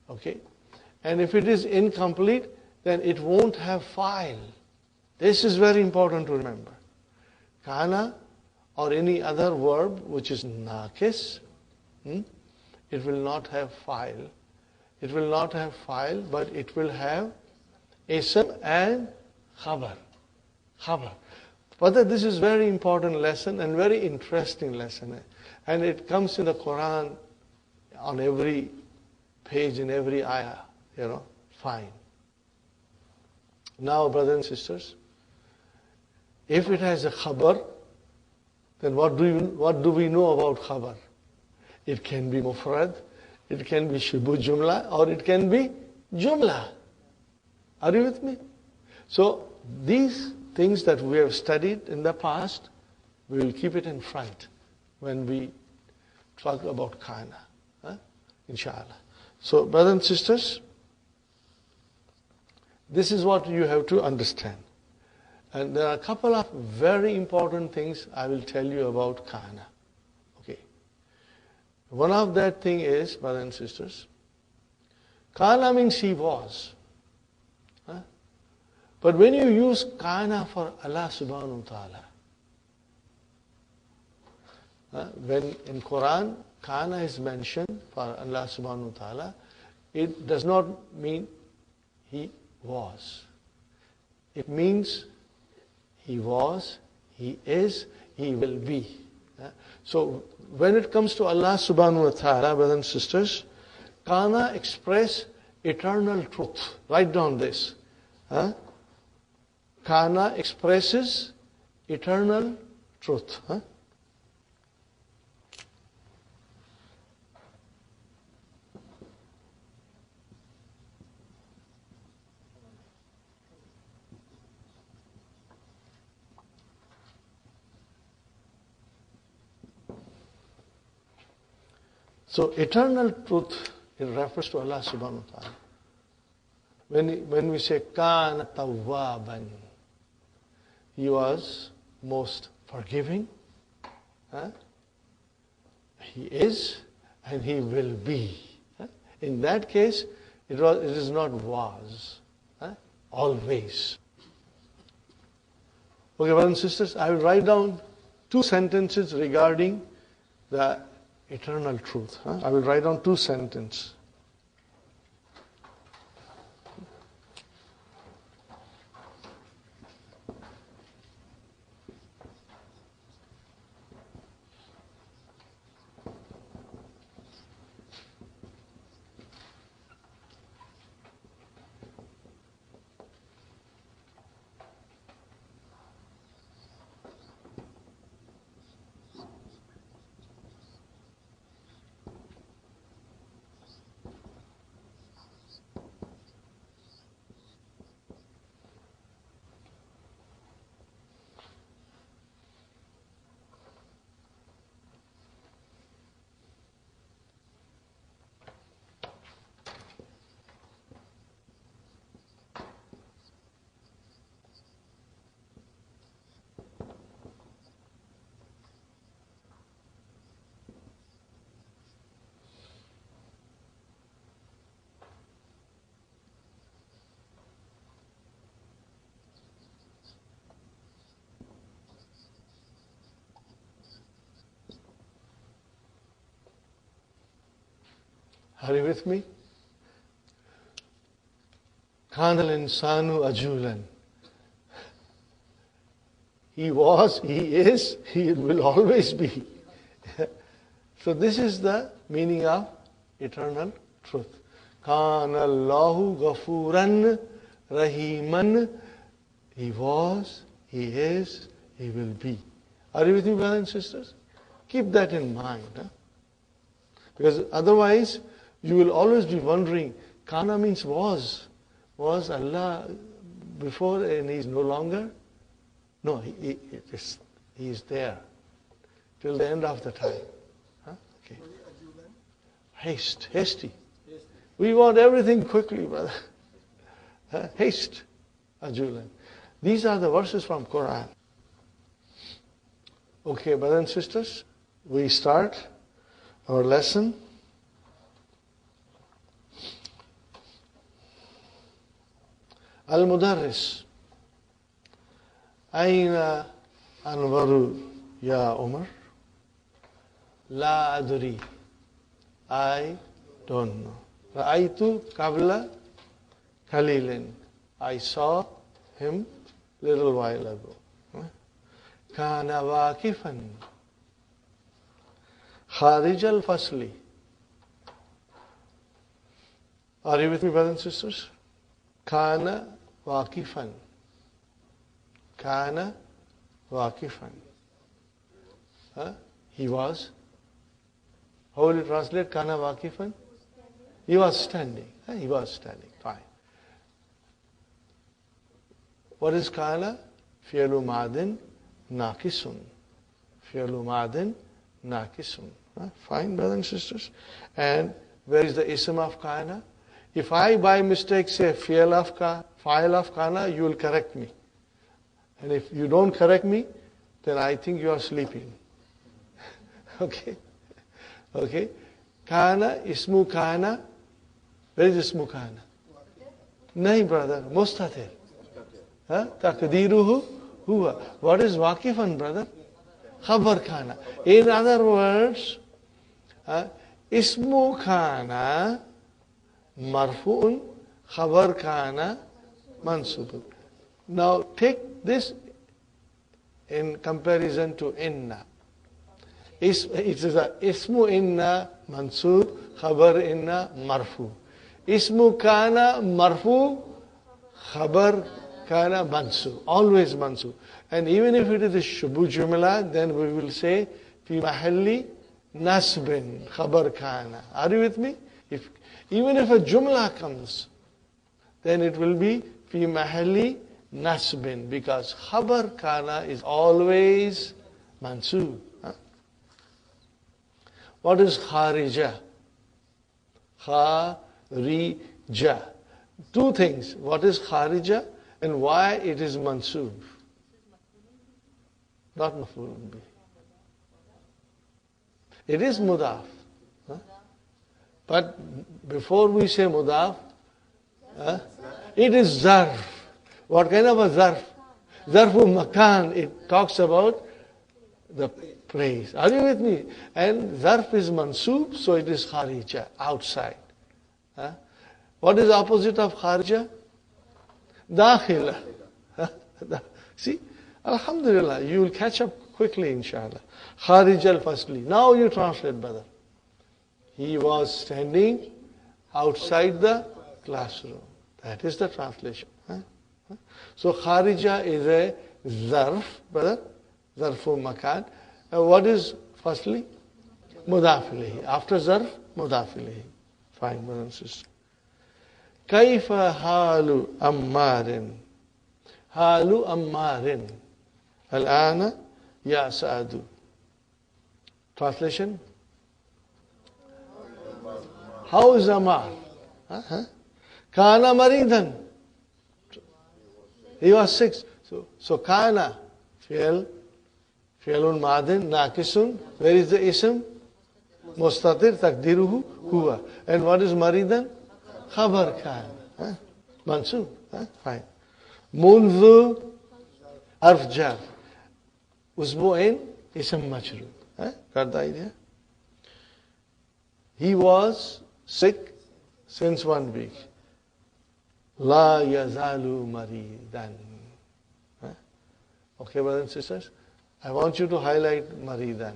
Okay? And if it is incomplete, then it won't have file. This is very important to remember. Kana or any other verb which is naqis, it will not have file. It will not have file, but it will have ism and khabar. Khabar. But this is very important lesson and very interesting lesson. And it comes in the Quran on every page, in every ayah, fine. Now, brothers and sisters, if it has a khabar, then what do we know about khabar? It can be mufrad, it can be shibu jumla, or it can be jumla. Are you with me? So, these things that we have studied in the past, we will keep it in front when we talk about kana, inshallah. So, brothers and sisters, this is what you have to understand. And there are a couple of very important things I will tell you about kana. Okay. One of that thing is, brothers and sisters, kana means he was. But when you use kana for Allah subhanahu wa ta'ala, when in Quran kana is mentioned for Allah subhanahu wa ta'ala, it does not mean he was. It means he was, he is, he will be. So when it comes to Allah subhanahu wa ta'ala, brothers and sisters, kana express eternal truth. Write down this. Kana expresses eternal truth. So eternal truth in reference to Allah subhanahu wa ta'ala. When we say kana tawwaban, he was most forgiving. He is and he will be. In that case, it is not was. Always. Okay, brothers and sisters, I will write down 2 sentences regarding the eternal truth. I will write down 2 sentences. Are you with me? Kana al-insanu ajulan. He was, he is, he will always be. So this is the meaning of eternal truth. Kana Allahu ghafuran rahiman. He was, he is, he will be. Are you with me, brothers and sisters? Keep that in mind. Because otherwise, you will always be wondering, kana means was. Was Allah before and he is no longer? No, he is there till the end of the time. Okay. Hasty. We want everything quickly, brother. Haste, ajulan. These are the verses from Quran. Okay, brothers and sisters, we start our lesson. Al-Mudarris. Aina Anwaru ya Umar? La adri. I don't know. Ra'aytu qabla qalilin. I saw him little while ago. Kana waqifan. Kharij al-fasli. Are you with me, brothers and sisters? Kana waqifan. Kana waqifan. He was. How will you translate kana waqifan? He was standing. He was standing. Fine. What is kana? Fi'lu madin naqisun. Fi'lu madin naqisun. Fine, brothers and sisters. And where is the ism of kana? If I by mistake say fa'il of kana, you will correct me. And if you don't correct me, then I think you are sleeping. Okay? Okay? Kana, ismu kana. Where is ismu kana? Nahi, brother. Mustatir. Taqdiruhu huwa. What is waqifan, brother? Khabar kana. In other words, ismu kana marfu'un, khabar kana mansubun. Now take this in comparison to inna. It is a ismu inna mansub, khabar inna marfu. Ismu kana marfu, khabar kana mansub. Always mansub. And even if it is a shubu jumla, then we will say fi mahalli nasbin, khabar kana. Are you with me? Even if a jumla comes, then it will be fi mahalli nasbin, because khabar kana is always mansub. What is kharija? Kharija. Two things. What is kharija and why it is mansub? Not maf'ul bih. It is mudaf. But before we say mudaf, it is zarf. What kind of a zarf? Zarfu makan. It talks about the place. Are you with me? And zarf is mansub, so it is kharija, outside. What is the opposite of kharija? Dakhila. See? Alhamdulillah, you will catch up quickly, inshallah. Kharij al-fasli. Now you translate, brother. He was standing outside the classroom. That is the translation. So kharija is a zarf, brother. Zarfu makan. What is firstly? Mudaf ilayhi. After zarf, mudaf ilayhi. Fine, brother and sister. Kaifa halu ammarin. Halu ammarin. Al-ana ya Sa'adu. Translation? How is Ammar? Kana maridan. He was sick. So kana, fi'lun madin, naqisun. Where is the ism? Mustatir, taqdiruhu, huwa. And what is maridan? Khabar kana. Mansub. Fine. Munzu, harf jar. Usbu'in, ism majrur. Got the idea? He was sick since 1 week. La yazalu maridan. Okay, brothers and sisters? I want you to highlight maridan.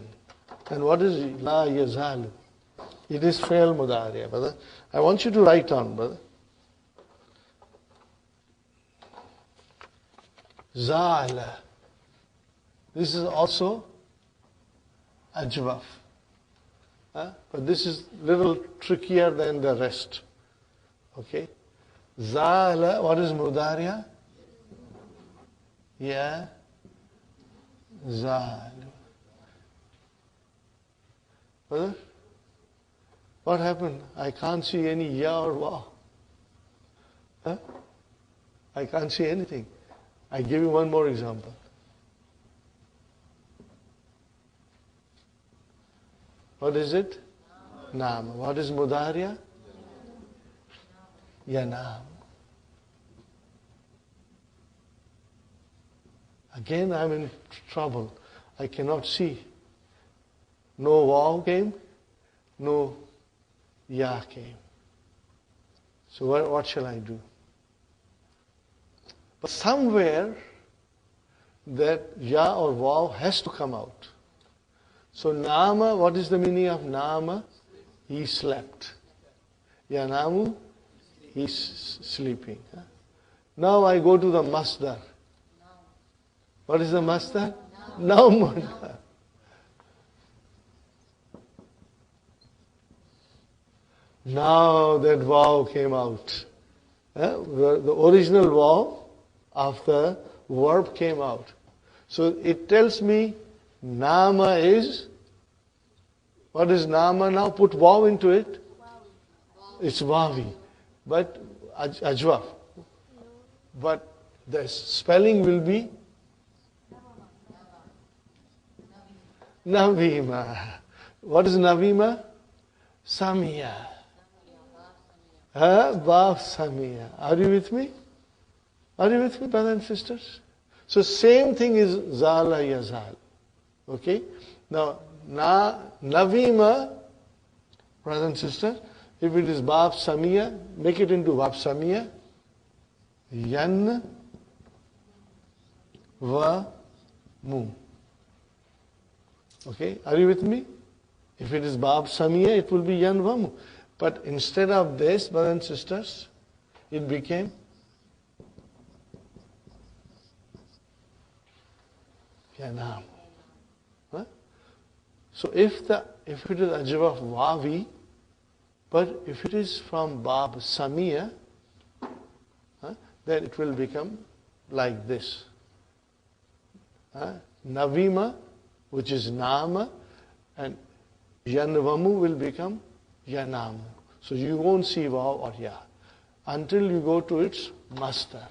And what is la yazalu? It is fail mudariya, brother. I want you to write down, brother. Zala. This is also ajwaf. But this is little trickier than the rest. Okay? Zala, what is mudariya? Ya zalu. Brother? What happened? I can't see any ya or wa. I can't see anything. I give you one more example. What is it? Naam. What is mudariya? Yanam. Again I'm in trouble. I cannot see. No waw came, no ya came. So what shall I do? But somewhere that ya or waw has to come out. So nama, what is the meaning of nama? He slept. Yanamu, he's sleeping. Now I go to the masdar. What is the masdar? Naumun. Now that waw came out. The original waw of the verb came out. So it tells me nama is, what is nama now? Put waw into it. It's wawi. But ajwaf. But the spelling will be Navima. What is Navima? Samia. Baf Samia. Are you with me? Are you with me, brothers and sisters? So same thing is Zala Yazal. Okay? Now, Navima, brothers and sisters, if it is Baf Samia, make it into Baf Samia. Yan Va Mu. Okay, are you with me? If it is Bab Samia, it will be Yan Vamu. But instead of this, brothers and sisters, it became Yanam. Huh? So if it is Ajwa of Wavi, but if it is from Bab Samia, then it will become like this. Navima, which is Nama, and Yanvamu will become Yanamu. So you won't see Vav or Ya until you go to its master.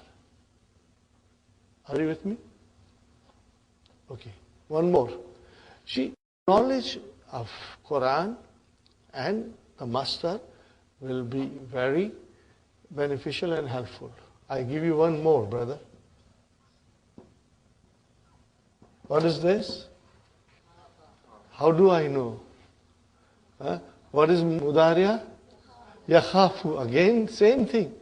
Are you with me? Okay. One more. See, knowledge of Quran and the master will be very beneficial and helpful. I give you one more, brother. What is this? How do I know? What is Mudariya? Yakhafu. Again, same thing.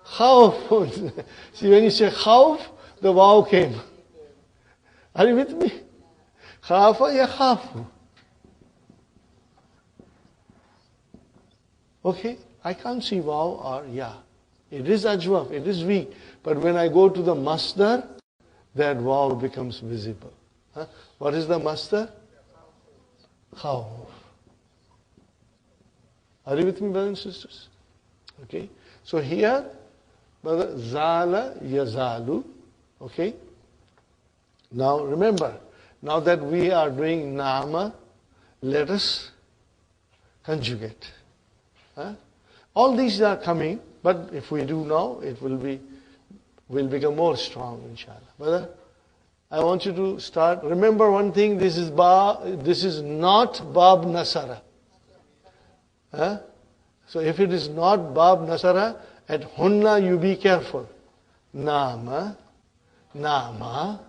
Khawf. See, when you say khawf, the waw came. Are you with me? Khafa yakhafu. Okay, I can't see waw or ya. It is ajwaf, it is weak. But when I go to the masdar, that waw becomes visible. What is the masdar? Khawf. Are you with me, brothers and sisters? Okay. So here, brother, Zala Yazalu. Okay. Now remember, now that we are doing Nama, let us conjugate. All these are coming, but if we do now, it will become more strong, inshallah. Brother, I want you to start. Remember one thing, this is not Bab Nasara. So if it is not Bab Nasara, at Hunna you be careful. Nama, Nama,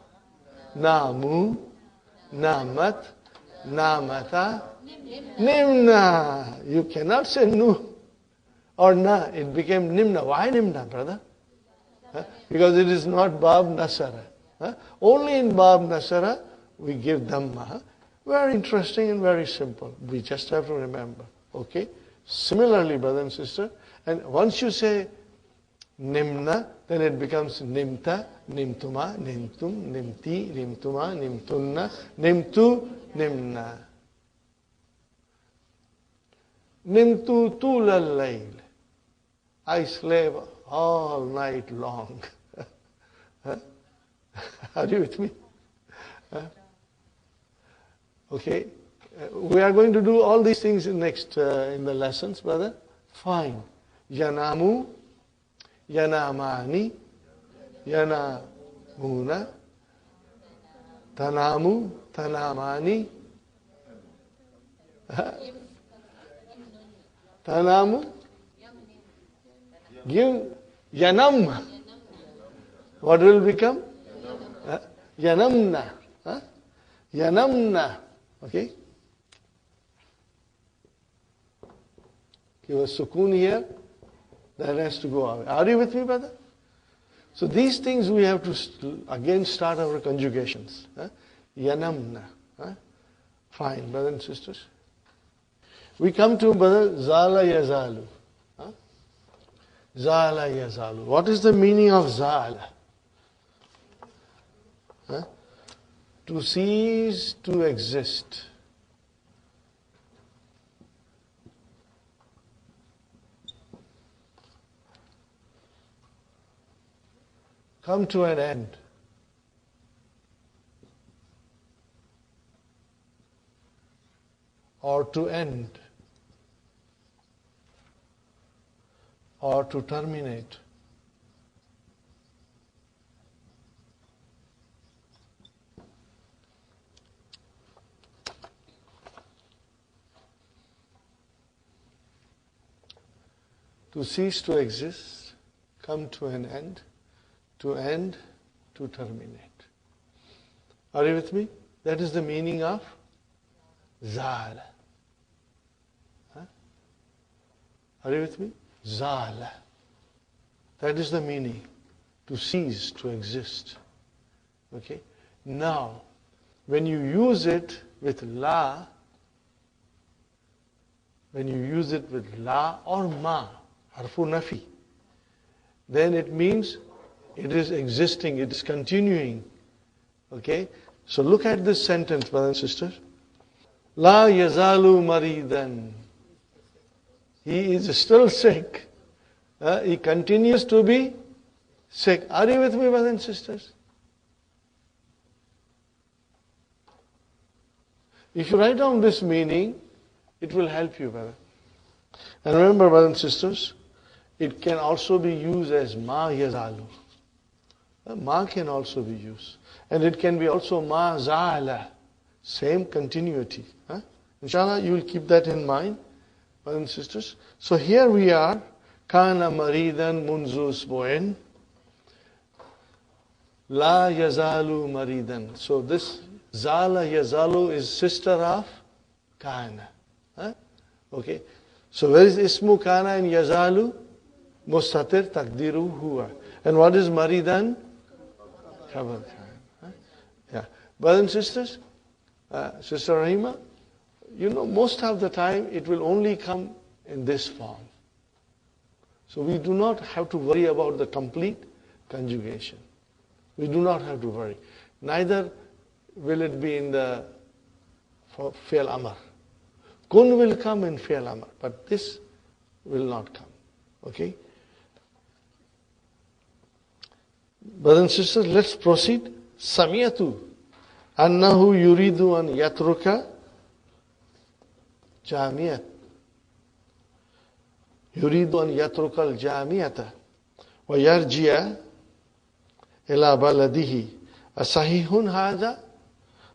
Namu, Namat, Namata, Nimna. You cannot say Nu or Na. It became Nimna. Why Nimna, brother? Because it is not Bab Nasara. Only in Bab Nasara we give Dhamma. Very interesting and very simple. We just have to remember. Okay? Similarly, brother and sister, and once you say Nimna, then it becomes Nimta, Nimtuma, Nimtum, Nimti, Nimtuma, Nimtunna, Nimtu, Nimna. Nimtu tulal layl. I slave all night long. Are you with me? Okay. We are going to do all these things in the lessons, brother. Fine. Yanamu, Yanamani, Yanamuna, Tanamu, Tanamani, Tanamu, give Yanam. What will become? Yanamna. Huh? Yanamna. Okay? Give a sukoon here. That has to go away. Are you with me, brother? So these things we have to again start our conjugations. Huh? Yanamna. Huh? Fine, brothers and sisters. We come to brother Zala Yazalu. Huh? Zala Yazalu. What is the meaning of Zala? Huh? To cease to exist. Come to an end. Or to end. Or to terminate. To cease to exist, come to an end, to terminate. Are you with me? That is the meaning of Zala. Huh? Are you with me? Zala. That is the meaning. To cease to exist. Okay? Now, when you use it with la, or ma, harfu nafi, then it means it is existing, it is continuing. Okay? So look at this sentence, brothers and sisters. La yazalu maridan. He is still sick. He continues to be sick. Are you with me, brothers and sisters? If you write down this meaning, it will help you, brother. And remember, brothers and sisters, it can also be used as ma yazalu. Ma can also be used. And it can be also ma za'ala. Same continuity. Huh? Inshallah, you will keep that in mind, brothers and sisters. So here we are. Kana maridan munzu usbu'in. La yazalu maridan. So this zala yazalu is sister of kana. Huh? Okay. So where is ismu kana and yazalu? Mustatir takdiru huwa. And what is maridan? Khabar kana. Yeah. Brothers and sisters, Sister Rahima, you know, most of the time it will only come in this form. So we do not have to worry about the complete conjugation. We do not have to worry. Neither will it be in the fi'l amr. Kun will come in fi'l amr, but this will not come. Okay? Brothers and sisters, let's proceed. Samiyatu annahu yuridu an yatruka jamiyat. Yuridu an yatruka al-jamiyata wa yarji'a ila baladihi. Asahihun hadha?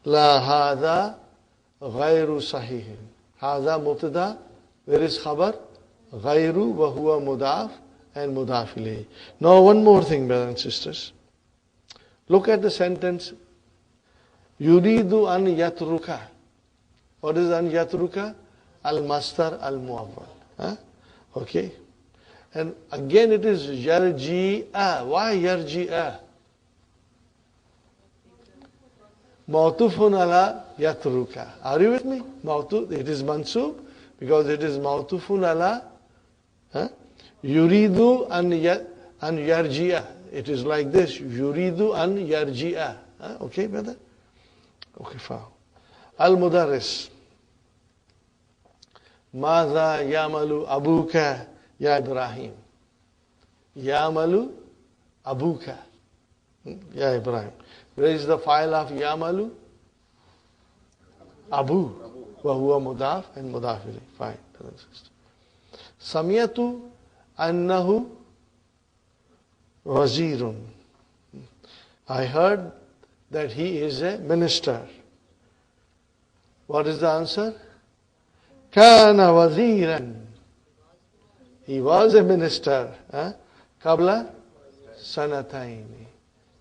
La hadha ghayru sahihin. Hadha mubtada. Where is khabar? Ghayru wa huwa mudaf and mudaf ilayhi. Now one more thing, brothers and sisters. Look at the sentence. Yuridu an yatruka. What is an yatruka? Al-mastar al-muawwal. Huh? Okay. And again it is yarji'a. Why yarji'a? Mawtufun ala yatruka. Are you with me? It is mansub because it is mawtufun ala. Huh? Yuridu an yarji'a. It is like this. Yuridu an yarji'a. Huh? Okay, brother? Okay, fine. Al-Mudarris. Madha yamalu abuka ya Ibrahim. Yamalu abuka. Ya Ibrahim. Where is the file of yamalu? Abu. Wa huwa mudaf and mudaf ilayh. Fine. Samiyatu annahu wazirun. I heard that he is a minister. What is the answer? Kana waziran. He was a minister. Qabla sanataini.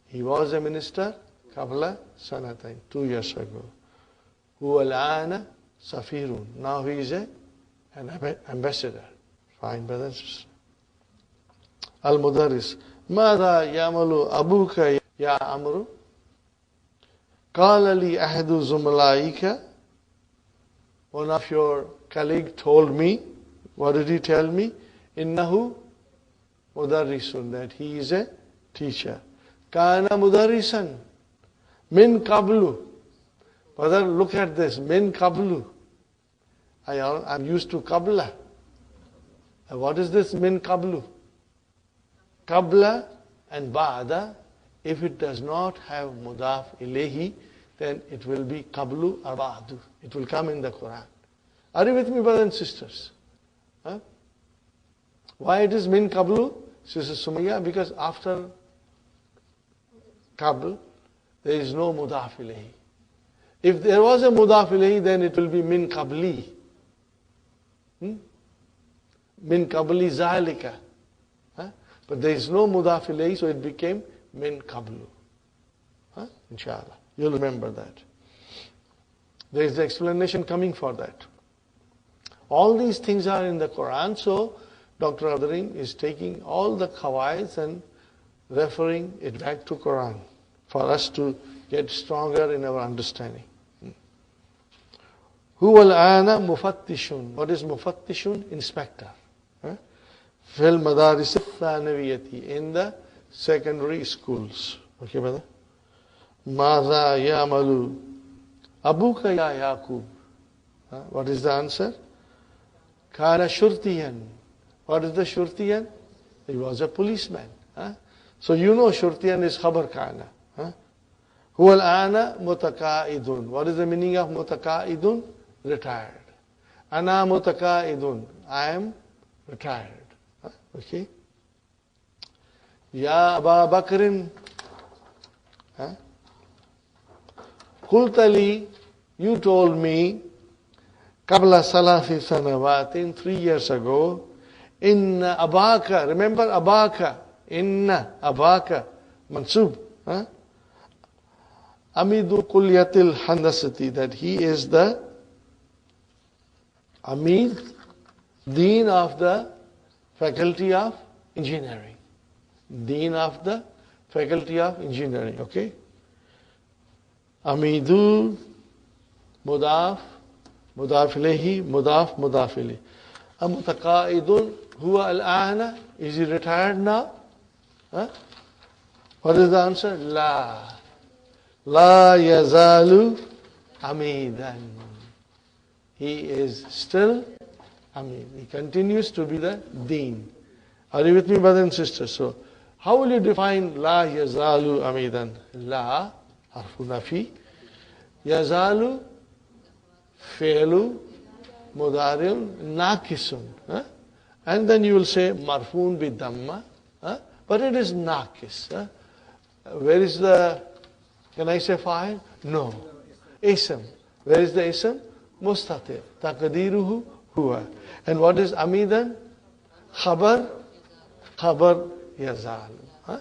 He was a minister Qabla sanatain, 2 years ago. Huwa al-ana safirun. Now he is an ambassador. Fine, brothers. Al-Mudarris. Mada yamalu abuka ya amru? Qala li ahadu zumalaika. One of your colleagues told me. What did he tell me? Innahu mudarrisun. That he is a teacher. Kana mudarrisan. Min qablu. Brother, look at this. Min qablu. I'm used to qabla. What is this min qablu? Qabla and ba'da, if it does not have mudaf ilayhi, then it will be qablu or ba'du. It will come in the Quran. Are you with me, brothers and sisters? Huh? Why it is min qablu, Sister Sumaya? Because after qabl, there is no mudaf ilayhi. If there was a mudaf ilayhi, then it will be min qabli. Min qabli zalika. But there is no mudaf ilayhi, so it became min qablu. Inshallah. You'll remember that. There is the explanation coming for that. All these things are in the Quran, so Dr. Adrin is taking all the qawaids and referring it back to Quran for us to get stronger in our understanding. Huwa al-ana mufattishun. What is mufattishun? Inspector. Fil madaris al-thanawiyati. In the secondary schools. Okay, brother? Madha ya'malu abuka ya Yaqub. What is the answer? Kana shurtiyan. What is the shurtiyan? He was a policeman. So you know shurtiyan is khabar kana. Huwa al-ana mutaka'idun. What is the meaning of mutaka'idun? Retired. Ana mutaka'idun. I am retired. Okay. Ya Aba Bakrin. Qultali, you told me, Qabla Salafi Sanawatin, 3 years ago, Inna Abaka, remember Abaka, Inna Abaka, Mansub, Amidu Kulyatil Handasati, that he is the Amid, Dean of the Faculty of Engineering. Dean of the Faculty of Engineering, okay? Amidu, Mudaf, Mudaf ilayhi, Mudaf, Mudaf ilayhi. Amutaqa'idun, huwa al-ana, is he retired now? What is the answer? La. La yazalu amidan. He is still Amid. He continues to be the Deen. Are you with me, brothers and sisters? So, how will you define La yazalu amidan? La, harfu nafi. Yazalu, fe'lu, mudari'un, nakisun. And then you will say marfoon bi dhamma. But it is nakis. Where is the, can I say fa'il? No. Ism. Where is the ism? Mustatir. Taqdiruhu huwa. And what is amidan? Khabar. Khabar yazalu.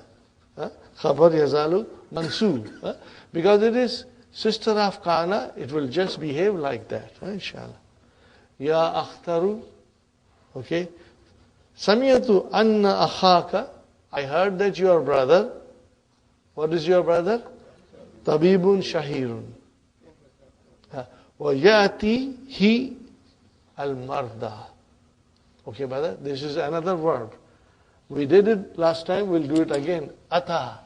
Khabar yazalu mansoob. Because it is sister of kana, it will just behave like that. Inshallah. Ya akhtaru. Okay. Samiyatu anna akhaka. I heard that your brother. What is your brother? Tabibun shahirun. Wa yati he al-marda. Okay, brother, this is another verb. We did it last time, we'll do it again. Ata.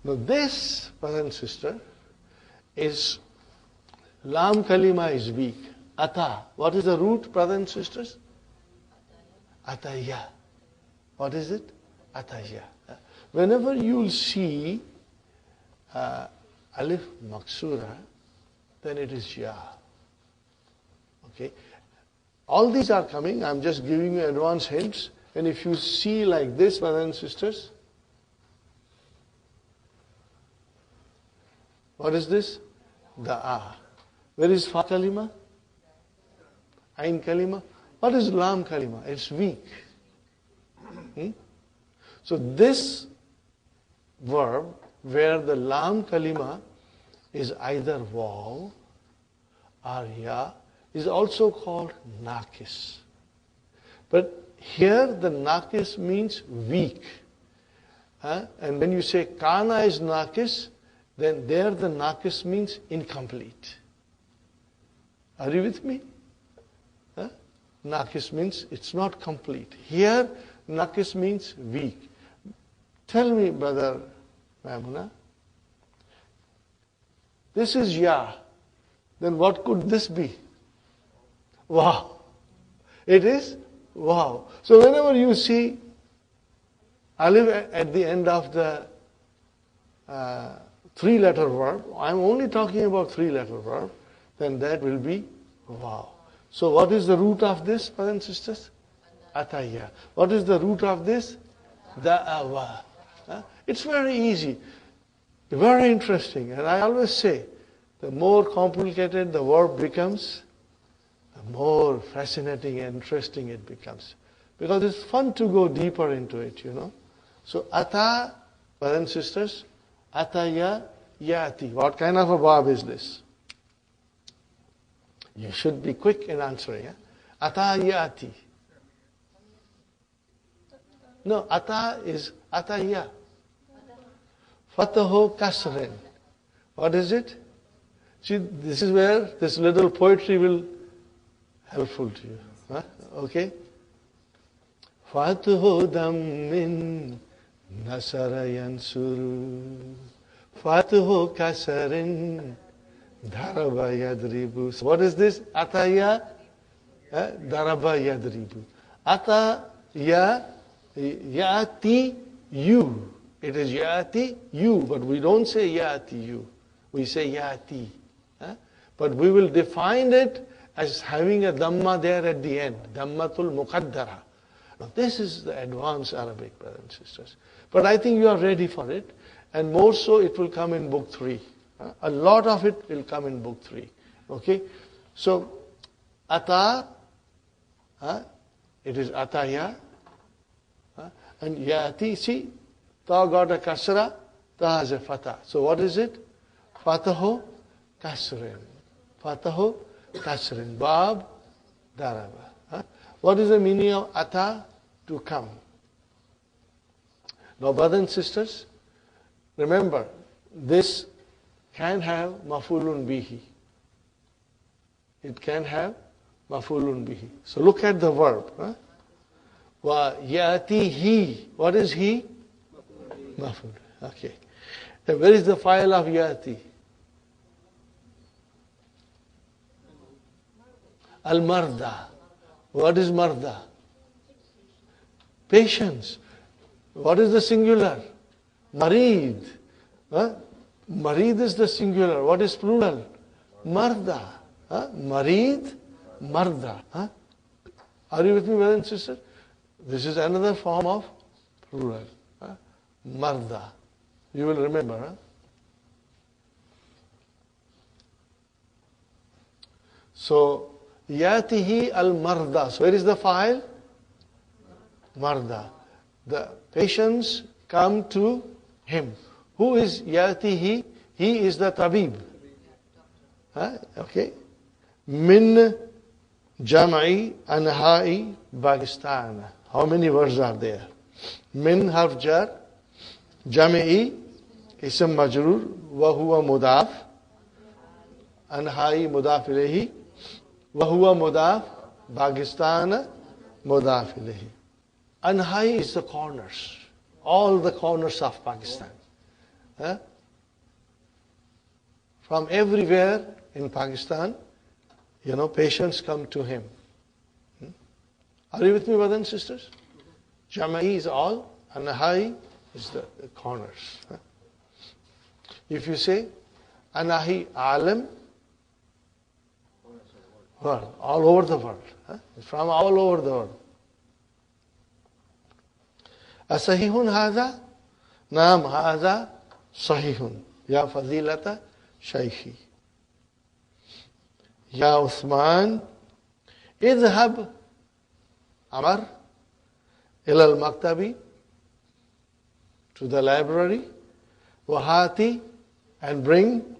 Now this, brother and sister, is lam kalima is weak. Ata. What is the root, brother and sisters? Ataya. What is it? Ataya. Whenever you will see alif maksura, then it is ya. Okay. All these are coming. I'm just giving you advance hints. And if you see like this, brothers and sisters, what is this? The a. Where is fa kalima? Ain kalima? What is lam kalima? It's weak. So this verb where the lam kalima is either waw or ya is also called nakis. But here the nakis means weak. And when you say kana is nakis, then there the nakis means incomplete. Are you with me? Nakis means it's not complete. Here, nakis means weak. Tell me, brother Maimuna, this is ya. Then what could this be? Wow. It is wow. So whenever you see alif at the end of the three-letter verb, I'm only talking about three-letter verb, then that will be wow. So what is the root of this, brothers and sisters? Ataya. What is the root of this? Da'awa. It's very easy, very interesting. And I always say, the more complicated the verb becomes, the more fascinating and interesting it becomes. Because it's fun to go deeper into it, you know. So ata, brothers and sisters, ataya yati. What kind of a verb is this? You should be quick in answering. Ata yati. No, ata is ataya. Fataho kasrin. What is it? See, this is where this little poetry will helpful to you. Okay? Fataho dammin nasara yansuru. Fataho kasrin daraba yadribu. So what is this? Ataya daraba yadribu. Ataya yati you. It is yati you, but we don't say yati you. We say yati. But we will define it as having a dhamma there at the end. Dhammatul muqaddara. Now this is the advanced Arabic, brothers and sisters. But I think you are ready for it. And more so it will come in book 3. A lot of it will come in book 3. Okay? So, ata, it is ataya. And yati, see, ta got a kasra, ta has a fatah. So what is it? Fataho kasrin. Fataho kasrin. Bab daraba. What is the meaning of ata? To come. Now, brothers and sisters, remember, this can have mafulun bihi. It can have mafulun bihi. So look at the verb. Wa yati he. What is he? Maful. Okay. Then where is the file of yati? Al marda. What is marda? Patience. What is the singular? Marid. Marid is the singular. What is plural? Marda. Marid, marda. Are you with me, brothers and sisters? This is another form of plural. Marda. You will remember. So, yatihi al marda. So where is the file? Marda. The patients come to him. Who is yatihi? He is the tabib. Okay. Min jam'i anha'i Pakistan. How many words are there? Min harf jar, jam'i ism majrur, wa huwa mudaf, anha'i mudaf ilayhi, wa huwa mudaf, Pakistan mudaf ilayhi. Anhai is the corners, all the corners of Pakistan. From everywhere in Pakistan, patients come to him. Are you with me, brothers and sisters? Jama'i is all, Anahai is the corners. If you say, Anahi alam, world, all over the world. From all over the world. Asahihun hadha? Naam hadha sahihun. Ya fadilata shaykhi. Ya Uthman, idhab Amar ila al-maktabi, to the library, wahati, and bring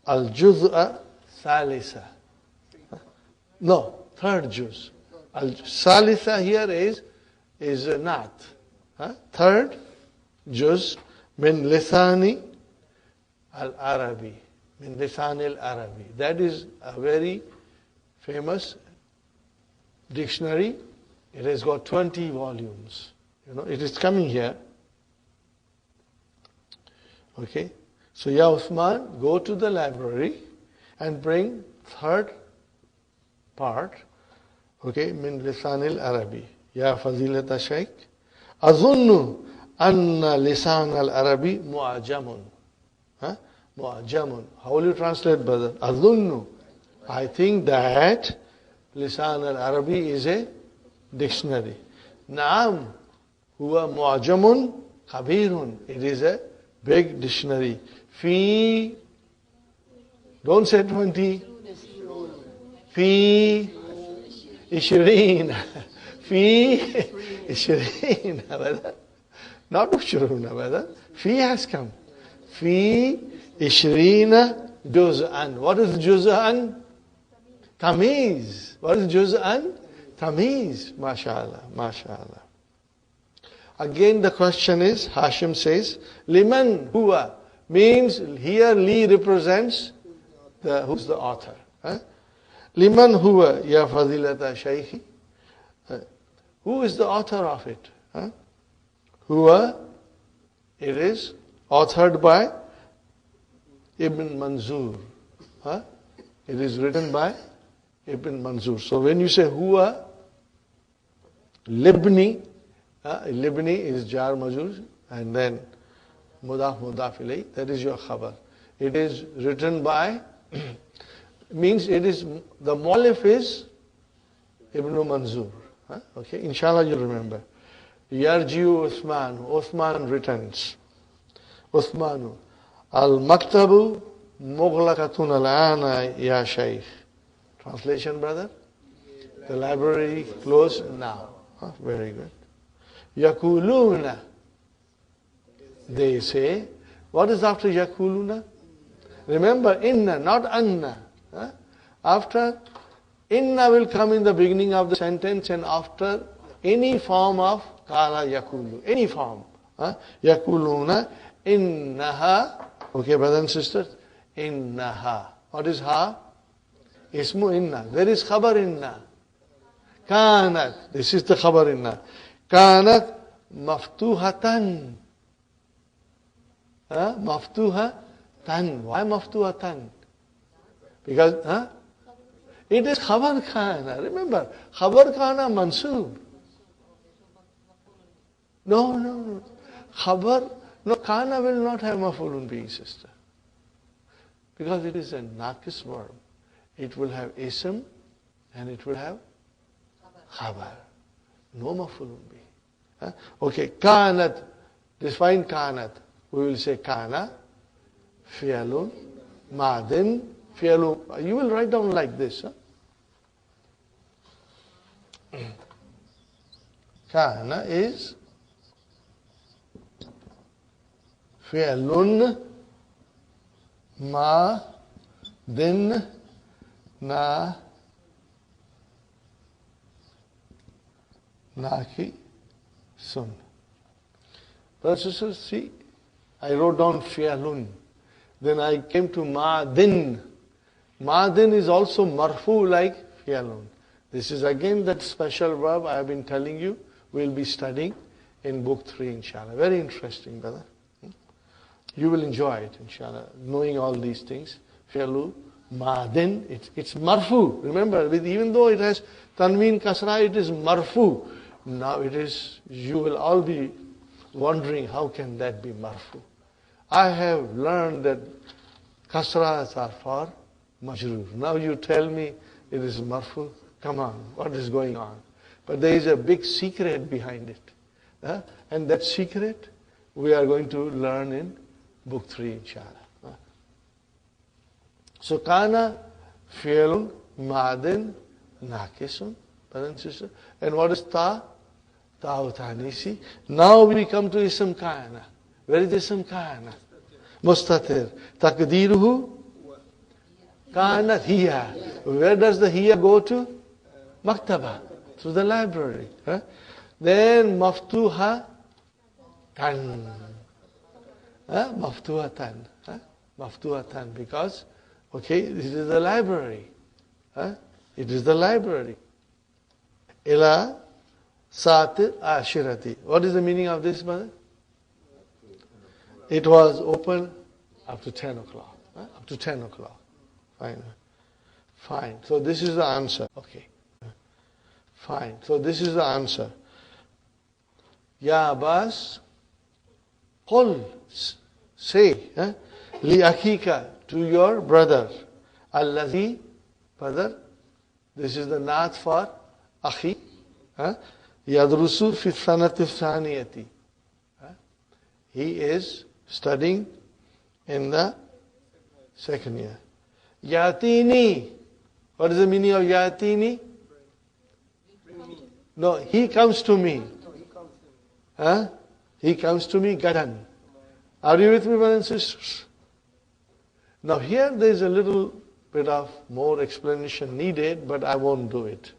al-juz'a salisa. No, third juz. Al-salisa here is not. Third juz min lisani al-Arabi. Min lisan al-Arabi. That is a very famous dictionary. It has got 20 volumes. It is coming here. Okay. So, Ya Uthman, go to the library and bring third part. Okay. Min lisan al-Arabi. Ya Fazilata Shaykh. Azunnu anna lisan al-Arabi mu'ajamun. Mu'ajamun. How will you translate, brother? Azunnu. I think that lisan al-Arabi is a dictionary. Naam. Huwa mu'ajamun kabirun. It is a big dictionary. Fi. Don't say 20. Fi. Ishireen. Fi. Ishireen. Not Ushruna, brother. Fi has come. Fi. Ishrina juz'an. What is juz'an? Tamiz. What is juz'an? Tamiz. MashaAllah. MashaAllah. Again the question is, Hashim says, Liman huwa, means here li represents who's the author. Liman huwa ya fadilata shaykhi. Who is the author of it? Huwa, it is authored by Ibn Manzur. It is written by Ibn Manzur. So when you say huwa, Libni, Libni is jar majur, and then mudaf ilayh, that is your khabar. It is written by, means it is, the mu'allif is Ibn Manzur. Okay, inshallah you remember. Yarjiu Uthman returns. Uthmanu. Al-maktabu mughlaqatun al-ana ya shaykh. Translation, brother? The library closed now. Very good. Yakuluna. They say. What is after yakuluna? Remember, inna, not anna. After, inna will come in the beginning of the sentence, and after any form of kala yakulu. Any form. Yakuluna. Innaha. Okay, brothers and sisters. Innaha. What is ha? Ismu inna. Where is khabar inna? Kanat. This is the khabar inna. Kanat maftuhatan. Maftuhatan. Why maftuhatan? Because, it is khabar kana. Remember, khabar kana mansoob. No. Khabar, no, kana will not have maf'ulun bihi, sister. Because it is a naqis verb. It will have ism and it will have khabar. No maf'ulun bihi. Okay, kanat. Define kanat. We will say kana, fi'alun, madin, fi'alun. You will write down like this. Kana is fi'lun ma din na naki sun. Brothers and sisters, see, I wrote down fi'lun. Then I came to ma din. Ma din is also marfu like fi'lun. This is again that special verb I have been telling you. We'll be studying in book 3, inshallah. Very interesting, brother. You will enjoy it, inshallah, knowing all these things. Fi'lu, ma'adin, it's marfu. Remember, even though it has tanween kasra, it is marfu. Now it is, you will all be wondering, how can that be marfu? I have learned that kasras are for majroor. Now you tell me it is marfu. Come on, what is going on? But there is a big secret behind it. And that secret we are going to learn in book 3, inshallah. So kana Fi'lun madin naqisun. Brother and sister. And what is ta? Ta'u ta'nisi. Now we come to ism kana. Where is ism kana? Mustatir. Takdiruhu? Kanat hiya. Where does the hiya go to? Maktaba. To the library. Huh? Then maftuha tan. Maftuha tan. Maftuha tan. Because, okay, this is the library. It is the library. Ila Sati Ashirati. What is the meaning of this, brother? It was open up to 10 o'clock. Up to 10 o'clock. Fine. Fine. So this is the answer. Okay. Fine. So this is the answer. Ya Abbas, qul, say, li akika, to your brother. Allazi, brother. This is the naat for akhi. Yadrusu fi sanati thaniyati. He is studying in the second year. Yatini. What is the meaning of yatini? No, he comes to me. He comes to me, gadan. Are you with me, brothers and sisters? Now here there is a little bit of more explanation needed, but I won't do it.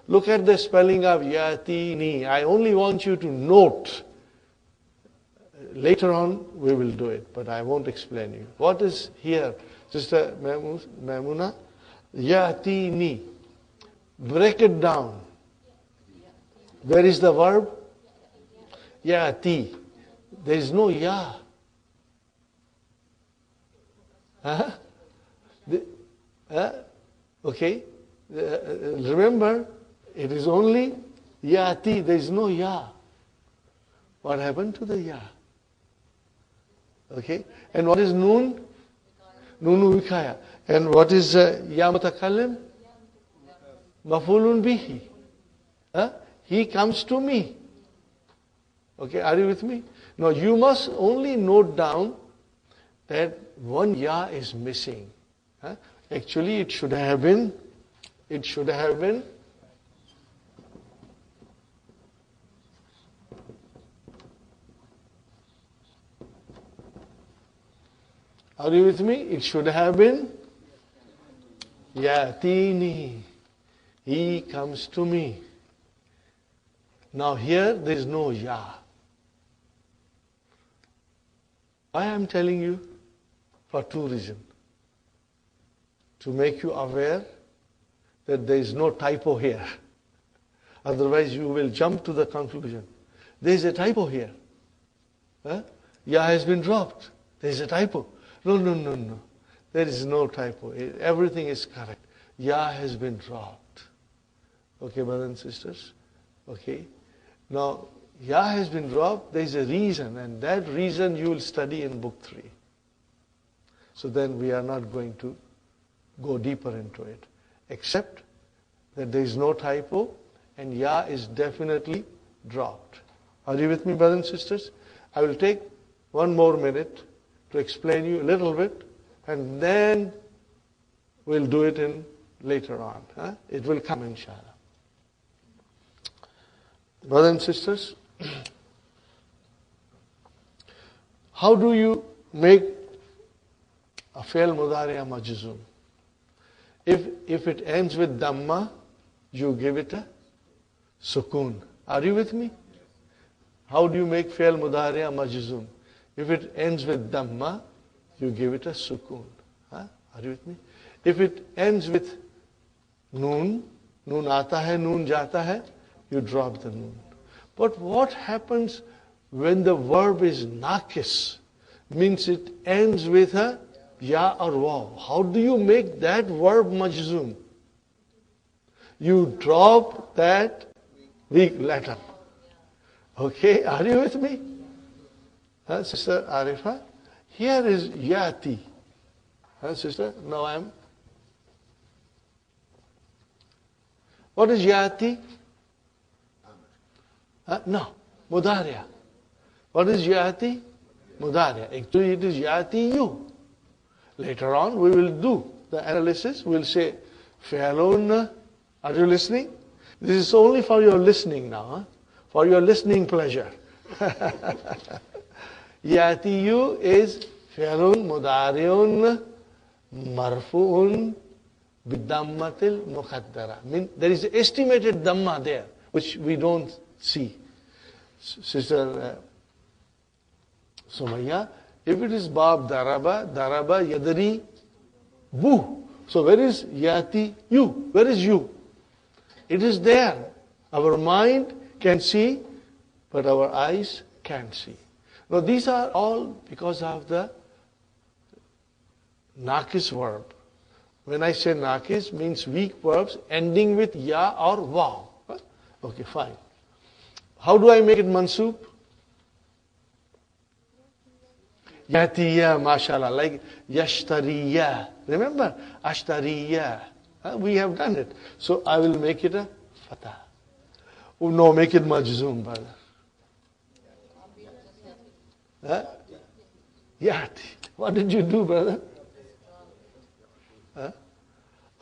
Look at the spelling of yatini. I only want you to note. Later on we will do it, but I won't explain you. What is here? Sister Maimuna? Yatini. Break it down. Where is the verb? Yati. There is no ya. Okay. Remember, it is only yati. There is no ya. What happened to the ya? Okay. And what is noon? Nunu vikaya. And what is ya mutakallim? Mafulun bihi. He comes to me. Okay, are you with me? Now you must only note down that one ya is missing. Actually it should have been, are you with me? It should have been yatini. He comes to me. Now here there is no ya. Why I am telling you? For two reasons. To make you aware that there is no typo here. Otherwise you will jump to the conclusion. There is a typo here. Ya has been dropped. There is a typo. No. There is no typo. Everything is correct. Ya has been dropped. Okay, brothers and sisters? Okay. Now, ya has been dropped. There is a reason, and that reason you will study in book 3. So then we are not going to go deeper into it. Except that there is no typo, and ya is definitely dropped. Are you with me, brothers and sisters? I will take 1 more minute to explain you a little bit, and then we'll do it in later on. It will come, inshallah. Brothers and sisters, how do you make a fi'l mudari'a majzum? If it ends with dhamma, you give it a sukoon. Are you with me? How do you make fi'l mudari'a majzum? If it ends with dhamma, you give it a sukoon. Are you with me? If it ends with noon aata hai, noon jata hai, you drop the noon. But what happens when the verb is naqis? Means it ends with a ya or waw. How do you make that verb majzoom? You drop that weak letter. Okay, are you with me? Sister Arifa? Here is yati. Sister, now I am. What is yati? No, mudariya. What is yati? Mudariya. Actually it is yati you. Later on we will do the analysis, we'll say fi'lun. Are you listening? This is only for your listening now, huh? For your listening pleasure. Yatiyu is fi'lun mudari'un marfu'un bidammatil muqaddara. Mean there is estimated dhamma there, which we don't see. Sister Sumayya, if it is Bab Daraba, Daraba Yadri Bu. So where is Yati you? Where is you? It is there. Our mind can see, but our eyes can't see. Now these are all because of the Naqis verb. When I say Naqis, means weak verbs ending with Ya or Waw. Okay, fine. How do I make it mansub? Yatiya, mashallah, like yashtariya. Remember? Ashtariya. We have done it. So I will make it a fatah. Oh no, make it majzoom, brother. Yati. What did you do, brother?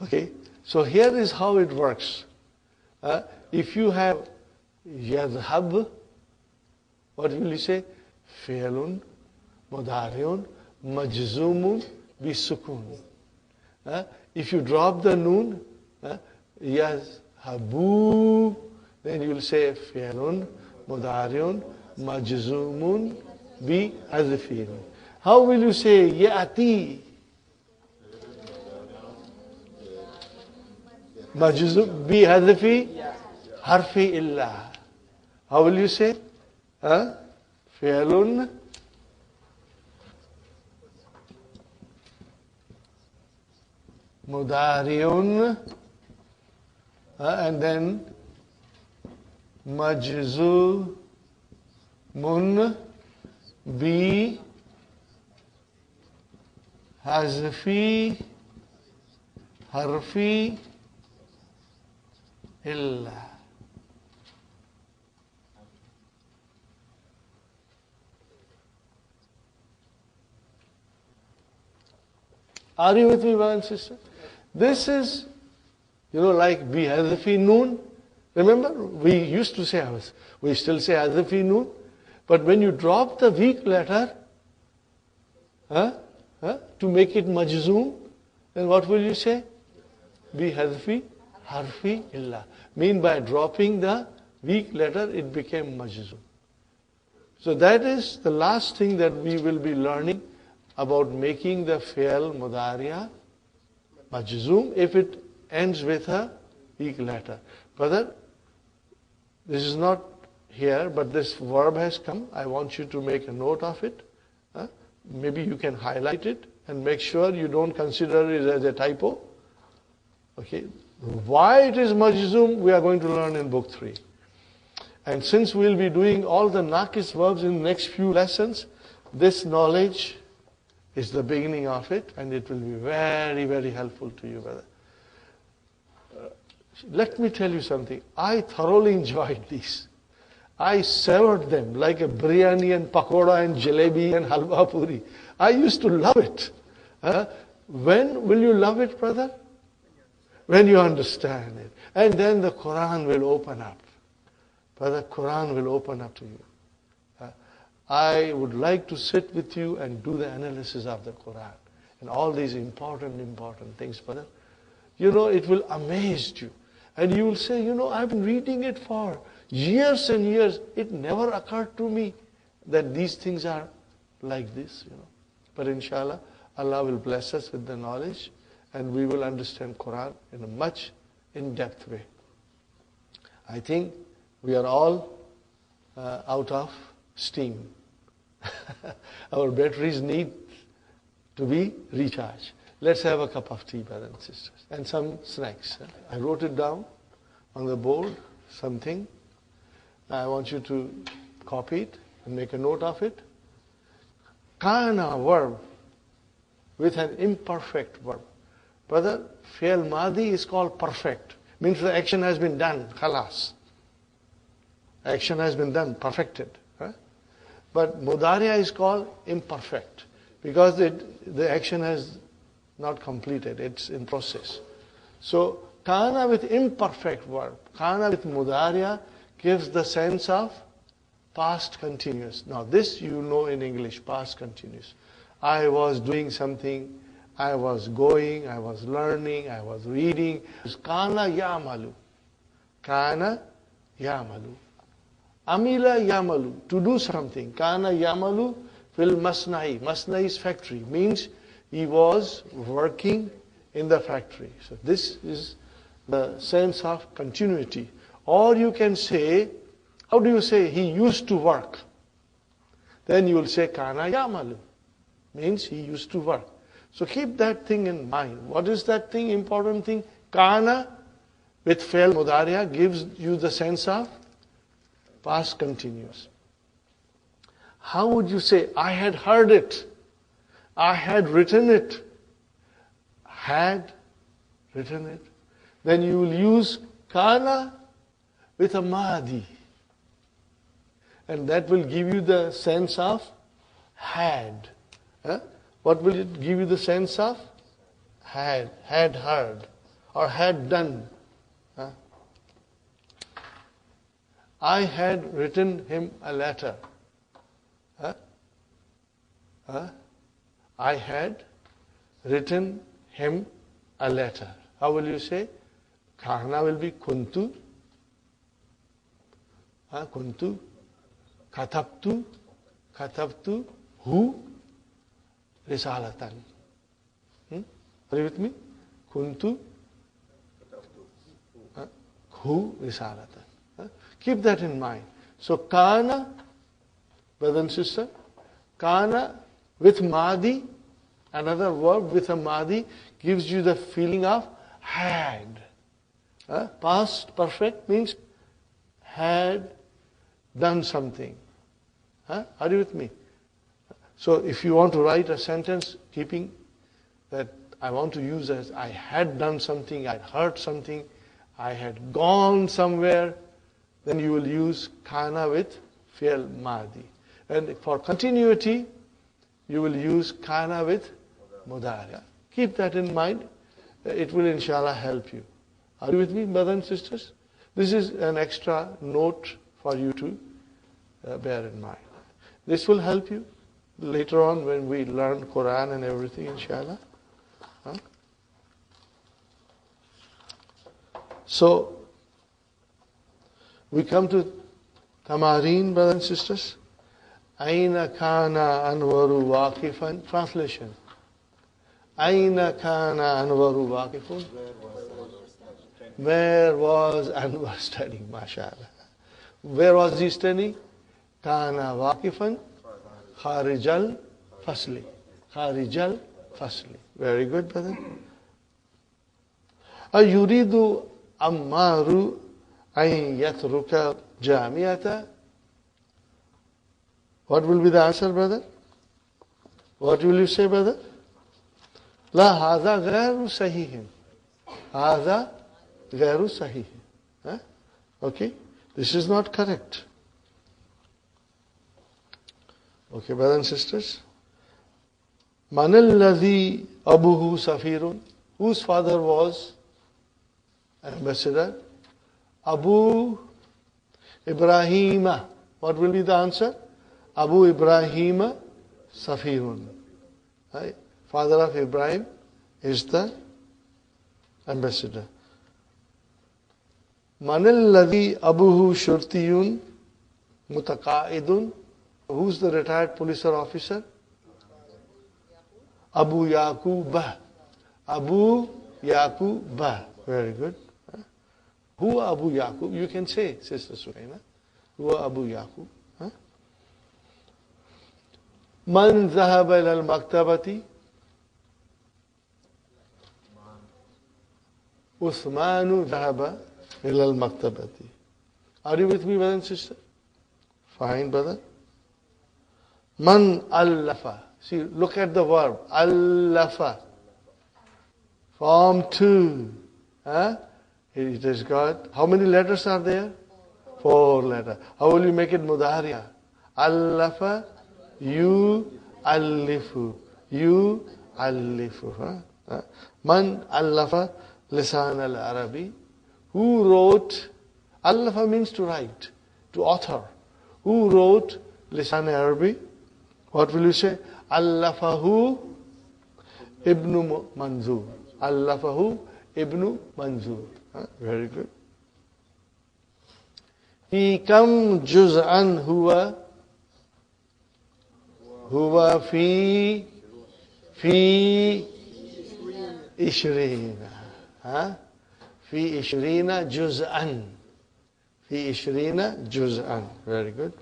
Okay. So here is how it works. If you have yadhhab, what will you say? Fi'lun mudari'un majzumun bisukun. If you drop the noon, yazhabu, then you will say fi'lun mudari'un majzumun bi hazfin. How will you say ya'ti? Majzum bi hazfi harfi illa. How will you say? Fi'lun mudari'un and then majzumun bi hazfi harfi illa. Are you with me, brother and sister? This is, like bi hazfi noon. Remember, we used to say, we still say hazfi noon. But when you drop the weak letter, to make it majzoom, then what will you say? Bi hazfi harfi illa. Mean by dropping the weak letter, it became majzoom. So that is the last thing that we will be learning about making the fi'l mudari'a majzoom if it ends with a weak letter. Brother, this is not here, but this verb has come. I want you to make a note of it. Maybe you can highlight it and make sure you don't consider it as a typo. Okay. Why it is majzoom, we are going to learn in book 3. And since we'll be doing all the naqis verbs in the next few lessons, this knowledge is the beginning of it, and it will be very, very helpful to you, brother. Let me tell you something. I thoroughly enjoyed these. I savored them like a biryani and pakoda and jalebi and halwa puri. I used to love it. When will you love it, brother? When you understand it. And then the Quran will open up. Brother, Quran will open up to you. I would like to sit with you and do the analysis of the Quran. And all these important things, brother. It will amaze you. And you will say, I've been reading it for years and years. It never occurred to me that these things are like this, But inshallah, Allah will bless us with the knowledge and we will understand Quran in a much in-depth way. I think we are all out of steam. Our batteries need to be recharged. Let's have a cup of tea, brothers and sisters, and some snacks. I wrote it down on the board, something. I want you to copy it and make a note of it. Kana verb with an imperfect verb. Brother, fi'l madi is called perfect. Means the action has been done. Khalas. Action has been done, perfected. But mudari'a is called imperfect because the action has not completed. It's in process. So, kana with imperfect verb, kana with mudariya gives the sense of past continuous. Now, this you know in English, past continuous. I was doing something, I was going, I was learning, I was reading. Kana ya'malu. Kana ya'malu. Amila ya'malu. To do something. Kana ya'malu fil masna'i. Masna'i is factory. Means he was working in the factory. So this is the sense of continuity. Or you can say, how do you say he used to work? Then you will say kana ya'malu. Means he used to work. So keep that thing in mind. What is that thing, important thing? Kana with fail mudariya gives you the sense of past continuous. How would you say, I had heard it, I had written it, had written it? Then you will use kana with a madi. And that will give you the sense of had. What will it give you the sense of? Had heard, or had done. I had written him a letter. I had written him a letter. How will you say? Kana will be kuntu. Kuntu. Katabtu. Who? Risalatan. Are you with me? Kuntu. Who? Risalatan. Keep that in mind. So, kana, brother and sister, kana with madi, another verb with a madi, gives you the feeling of had. Past perfect means had done something. Are you with me? So if you want to write a sentence keeping that I want to use as I had done something, I had heard something, I had gone somewhere, then you will use kana with fi'l madi. And for continuity, you will use kana with mudariya. Keep that in mind. It will inshallah help you. Are you with me, brothers and sisters? This is an extra note for you to bear in mind. This will help you later on when we learn Quran and everything, inshallah. So, we come to Tamareen, brothers and sisters. Aina kana anwaru waqifan. Translation. Aina kana anwaru waqifun. Where was Anwar studying? MashaAllah. Where was he studying? Kana waqifan kharijal fasli. Kharijal fasli. Very good, brother. Ayuridu ammaru an yatruka jamiyata. What will be the answer, brother? What will you say, brother? La hadha ghairu sahihin. Hadha ghairu sahihin. Okay? This is not correct. Okay, brothers and sisters. Manal ladhi abuhu safirun. Whose father was an ambassador? Abu Ibrahima. What will be the answer? Abu Ibrahima Safirun. Right? Father of Ibrahim is the ambassador. Manil ladhi abuhu shurtiyun mutaqaidun. Who's the retired police officer? Abu Yaqubah. Abu Yaqubah. Very good. Who Abu Yaqub? You can say, Sister Suhaina. Who Abu Yaqub? Man zahaba ila al-maktabati? Uthmanu zahaba ila al-maktabati. Are you with me, brother and sister? Fine, brother. Man allafa. See, look at the verb. Allafa. Form 2. It has got, how many letters are there? 4 letters. How will you make it mudariya? Allafa, you allifu. You allifu. Man allafa lisan al-Arabi. Who wrote, allafa means to write, to author. Who wrote lisan al-Arabi? What will you say? Allafahu Ibn Manzur. Allafahu Ibn Manzur. Very good. Fi kam juz'an huwa fi ishrina. Fi ishrina juz'an. Fi ishrina juz'an. Very good.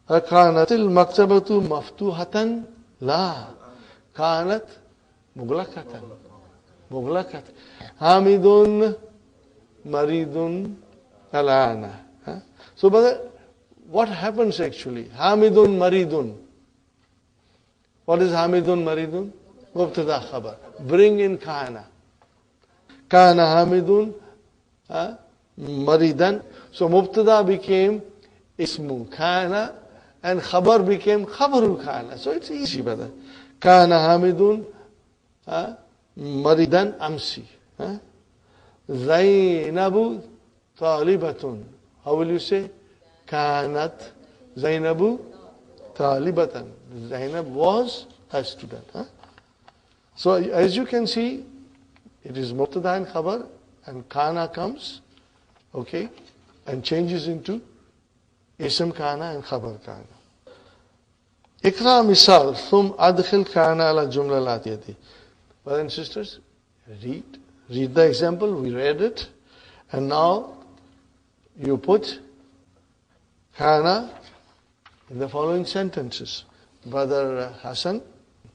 كانت المكتبة مفتوحة لا كانت مغلقة حامد مريض الآن. So brother, what happens actually? Hamidun maridun. What is Hamidun maridun? Mubtada khabar. Bring in kana. Kana Hamidun maridan. So Mubtada became ismu kana and khabar became khabarul kana. So it's easy, brother. Kana Hamidun maridan amsi. Zainabu talibatun. How will you say? Kanat Zainabu talibatan. Zainab was a student. So as you can see, it is mubtada and khabar, and kana comes, okay, and changes into ism kana and khabar kana. Ikra misal, thum adkhil kana ala jumla al-atiyati. Brothers and sisters, read the example, we read it, and now you put kana in the following sentences. Brother Hassan.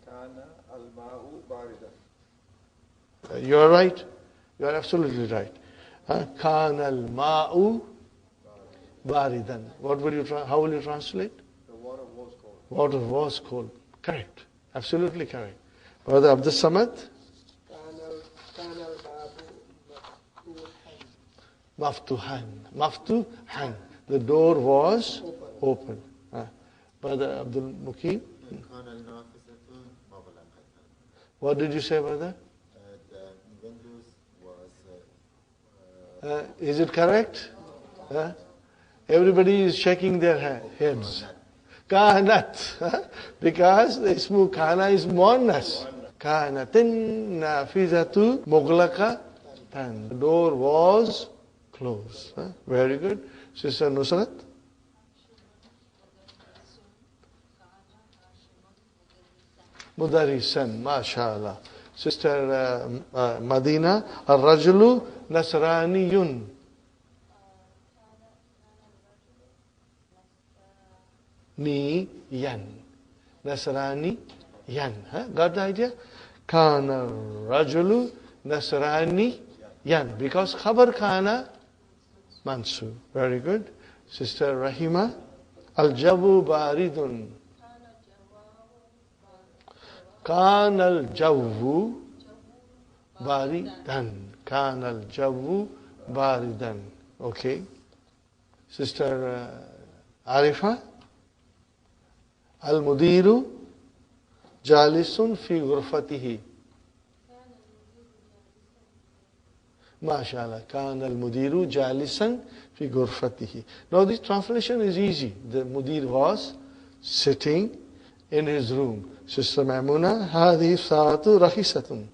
Kana al-ma'u baridan. You are right. You are absolutely right. Kana al-ma'u baridan. What will you how will you translate? The water was cold. Water was cold. Correct. Absolutely correct. Brother Abdul Samad. Maftuhan. Maftuhan. The door was open. Brother Abdul Muqim. What did you say, brother? The windows was... Is it correct? Everybody is shaking their heads. Kanat. Because the ismu kana is muannas. Kanatin nafizatu mughlaqa. The door was closed. Very good. Sister Nusrat. Mudarisan, mashallah. Sister Madina, Ar-Rajulu Nasraniyun. Yan. Nasrani Yan. Got the idea? Kana Rajulu Nasrani Yan. Because Khabar Kana Mansu. Very good. Sister Rahima. Al-Jawu Baridun. كان الجو باردا. كان الجو باردا. Okay. Sister Arifa. المدير جالس في غرفته. ما شاء الله. كان المدير جالسا في غرفته. Now this translation is easy. The mudir was sitting in his room. Sister Maimuna, هذه الساعة رخيصة.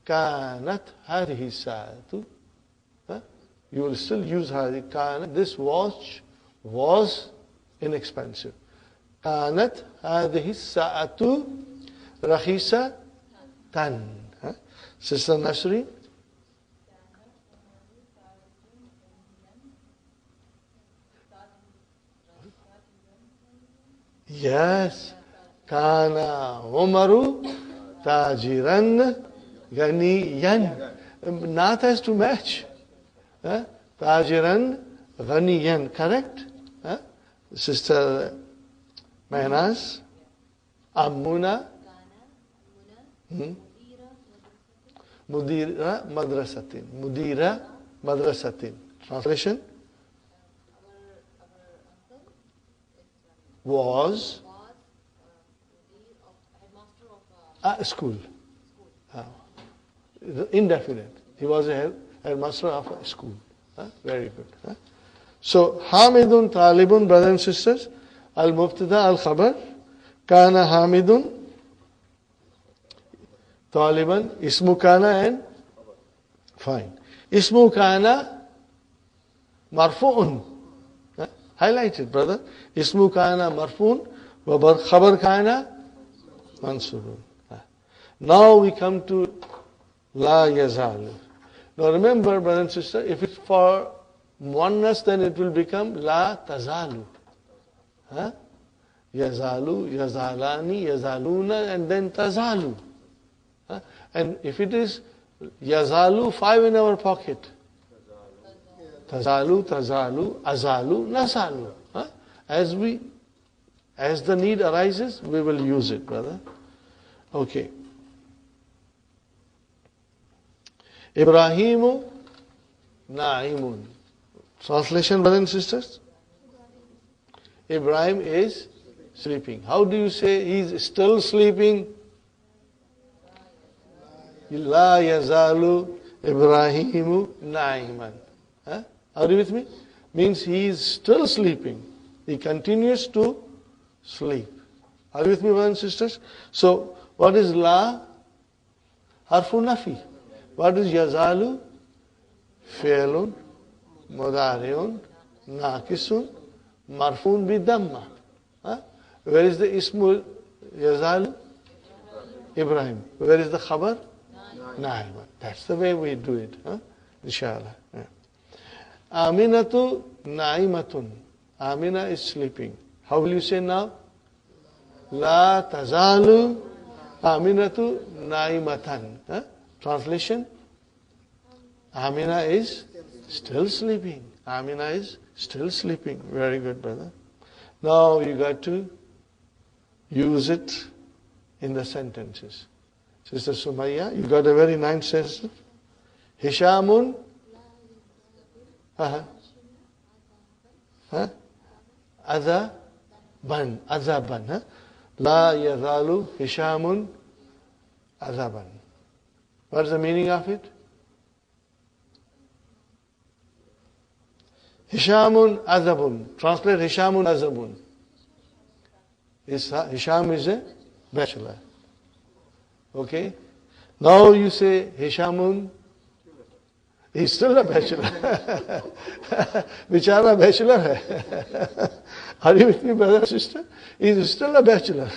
كانت هذه الساعة. You will still use هذه. كانت. This watch was inexpensive. كانت هذه الساعة رخيصة. Sister Nasri. Yes. Kana Umaru Tajiran Ganiyan. Nath has to match. Tajiran Ganiyan. Correct? Sister Mehnaz. Ammuna. Mudira Madrasatin. Mudira Madrasatin. Translation? Was School. Indefinite. He was a headmaster of a school. Very good. So, Hamidun Talibun, brothers and sisters, Al-Mubtada Al-Khabar, Kana Hamidun, Taliban, Ismu Kana and fine. Ismu Kana Marfu'un. Highlighted, brother. Ismu Kana Marfu'un, Khabar Kana Mansubun. Now we come to La Yazalu. Now remember, brother and sister, if it's for oneness, then it will become La Tazalu. Yazalu, Yazalani, Yazaluna, and then Tazalu. And if it is Yazalu, 5 in our pocket. Tazalu, Tazalu, Azalu, Nasalu. As the need arises, we will use it, brother. Okay. Ibrahimu Na'imun. Translation, brothers and sisters? Ibrahim is sleeping. How do you say he's still sleeping? La yazalu Ibrahimu Na'iman. Are you with me? Means he is still sleeping. He continues to sleep. Are you with me, brothers and sisters? So, what is La? Harfu Nafi. What is Yazalu? Fi'lun, Mudari'un, Naqisun, Marfun bi Dhamma. Where is the Ismu Yazalu? Ibrahim. Where is the Khabar? Na'iman. That's the way we do it. Inshallah. Aminatu Na'imatun. Amina is sleeping. How will you say now? La tazalu Aminatu Na'imatan. Translation? Amina is still sleeping. Amina is still sleeping. Very good, brother. Now you got to use it in the sentences. Sister Sumaya, you got a very nice sentence. Hishamun Azaban. La yazalu Hishamun Azaban. What is the meaning of it? Hishamun Azabun. Translate Hishamun Azabun. Hisham is a bachelor. Okay? Now you say Hishamun, he's still a bachelor. Bichara bachelor hai. Are you with me, brother and sister? He's still a bachelor.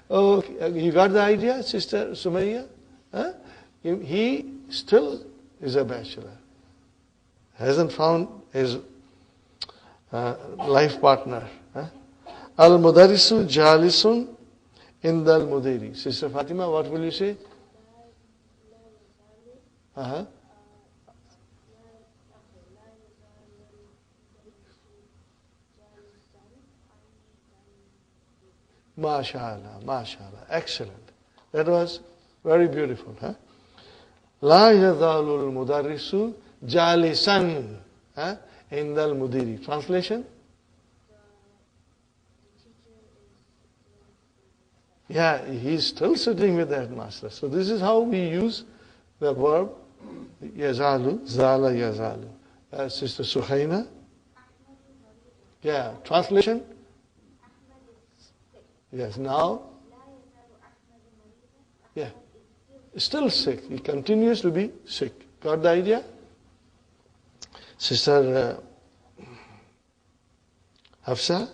Okay, you got the idea, Sister Sumaya? He still is a bachelor. Hasn't found his life partner. Al-Mudarisu Jalisun Indal Mudiri. Sister Fatima, what will you say? MashaAllah, MashaAllah. Excellent. That was very beautiful. La yazalul mudarrisu jalisan indal mudiri. Translation? Yeah, he's still sitting with the headmaster. So this is how we use the verb yazalu, zala yazalu. Sister Suhaina? Yeah, translation? Yes, now? Yeah, still sick. He continues to be sick. Got the idea? Sister Hafsa?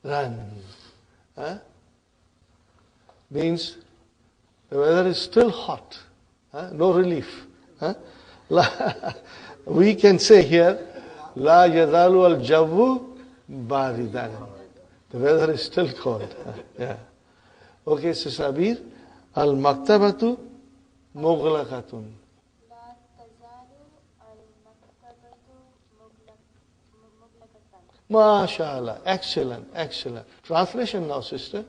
Run. Means the weather is still hot. No relief. We can say here, La yazalu al-javu baridan. The weather is still cold. Yeah. Okay, Sister Abir. Al-maktabatu mughlaqatun. MashaAllah. Excellent, excellent. Translation now, sister.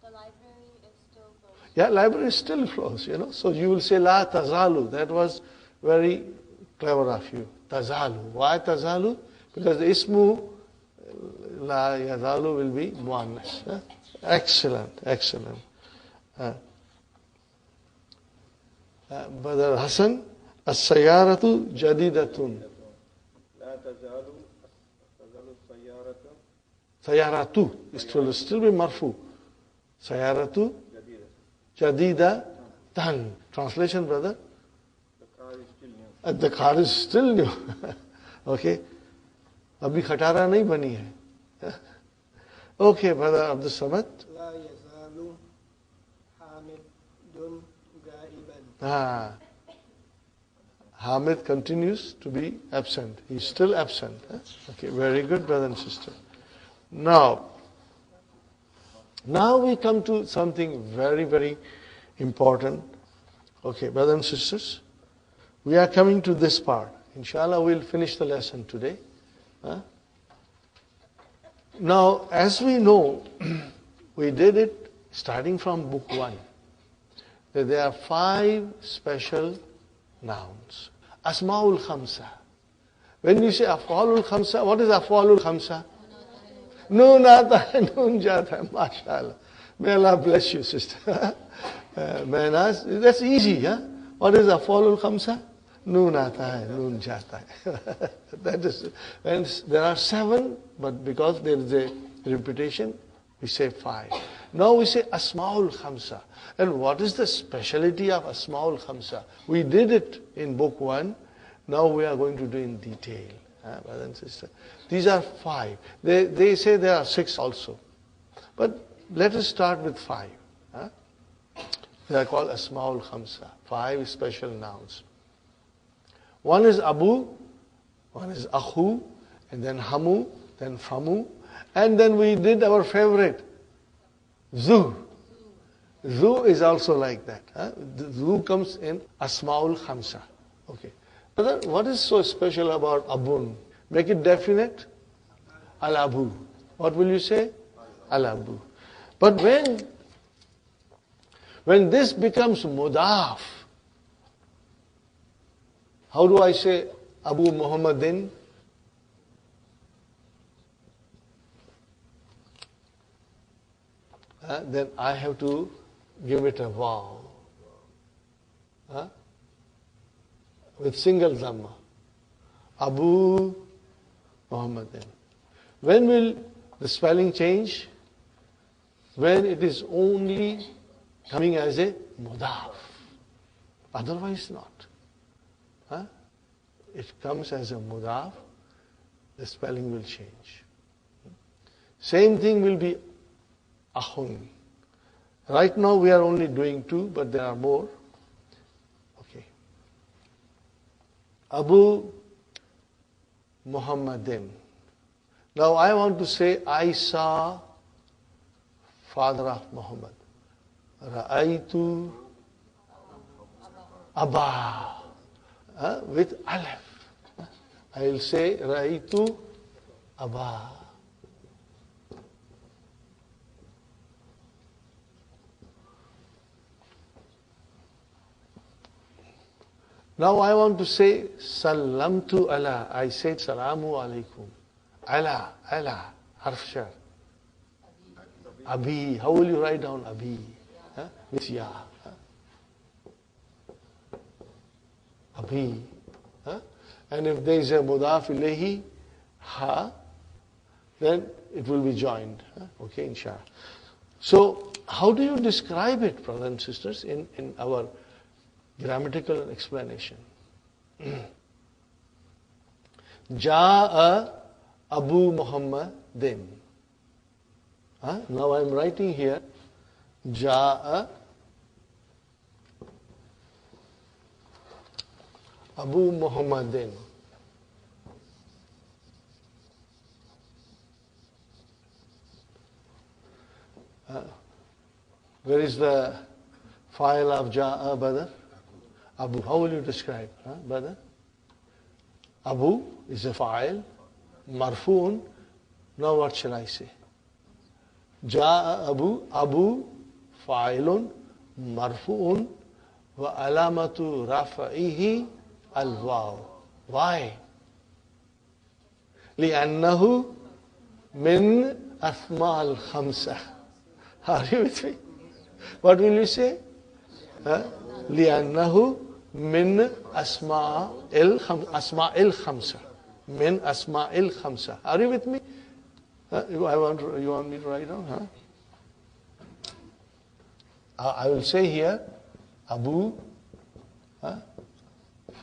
The library is still closed. Yeah, library is still closed, So you will say La tazalu. That was very clever of you. Tazalu. Why tazalu? Because the ismu la yazalu will be muannas. Excellent, excellent. Brother Hassan, as-sayyaratu jadidatun. لا تزال السيارة Sayaratu will still be marfu. Sayaratu جديدة. jadidatan. Translation, brother? The car is still new. The car is still new. Okay. अभी खटारा नहीं बनी है. Okay, brother Abdul Samad. لا يزال حامد غائبا. Hamid continues to be absent. He is still absent. Okay, very good, brother and sister. Now we come to something very, very important. Okay, brothers and sisters, we are coming to this part. Inshallah, we'll finish the lesson today. Now, as we know, we did it starting from book 1. That there are 5 special nouns. Asma'ul Khamsa. When you say Af'alul Khamsa, what is Af'alul Khamsa? Noon aata hai, noon jata hai, mashallah. May Allah bless you, sister. That's easy, huh? What is Af'alul Khamsa? Noon aata hai, noon jata hai. That is, and there are 7, but because there is a repetition, we say 5. Now we say Asma'ul Khamsa. And what is the speciality of Asma'ul Khamsa? We did it in book 1. Now we are going to do in detail. Brother and sister. These are 5. They say there are 6 also. But let us start with 5. They are called Asma'ul Khamsa. 5 special nouns. One is Abu, one is Akhu, and then Hamu, then Famu. And then we did our favorite, Zu. Zu is also like that. The Zu comes in Asma'ul Khamsa. Okay. Brother, what is so special about Abun? Make it definite. Al-Abu. What will you say? Al-Abu. But when this becomes Mudaf, how do I say Abu Muhammadin? Then I have to give it a vaw. With single dhamma. Abu Muhammadin. When will the spelling change? When it is only coming as a mudaf. Otherwise not. It comes as a mudaf, the spelling will change. Same thing will be ahun. Right now we are only doing 2, but there are more. Okay. Abu Muhammadin. Now I want to say I saw father of Muhammad. Ra'aytu Abba. With Aleph. I will say Ra'aytu Abba. Now I want to say Salamtu ala. I said Salamu alaikum. Ala, harf shar. Abi. How will you write down Abi? With Ya. Abi. And if there is a mudaf ilayhi, ha, then it will be joined. Okay, inshallah. So, how do you describe it, brothers and sisters, in our grammatical explanation? Ja'a Abu Muhammadin. Now I am writing here, Ja'a Abu Muhammadin. Where is the file of Ja'a, brother? Abu. How will you describe, brother? Abu is a file. Marfoon. Now what shall I say? Ja'a Abu fa'ilun marfu'un wa alamatu rafa'ihi al-waw. Why? لأنه من أسماء الخمسة. Are you with me? What will you say? لأنه من أسماء الخمسة. من أسماء الخمسة. Are you with me? You want me to write down? I will say here, Abu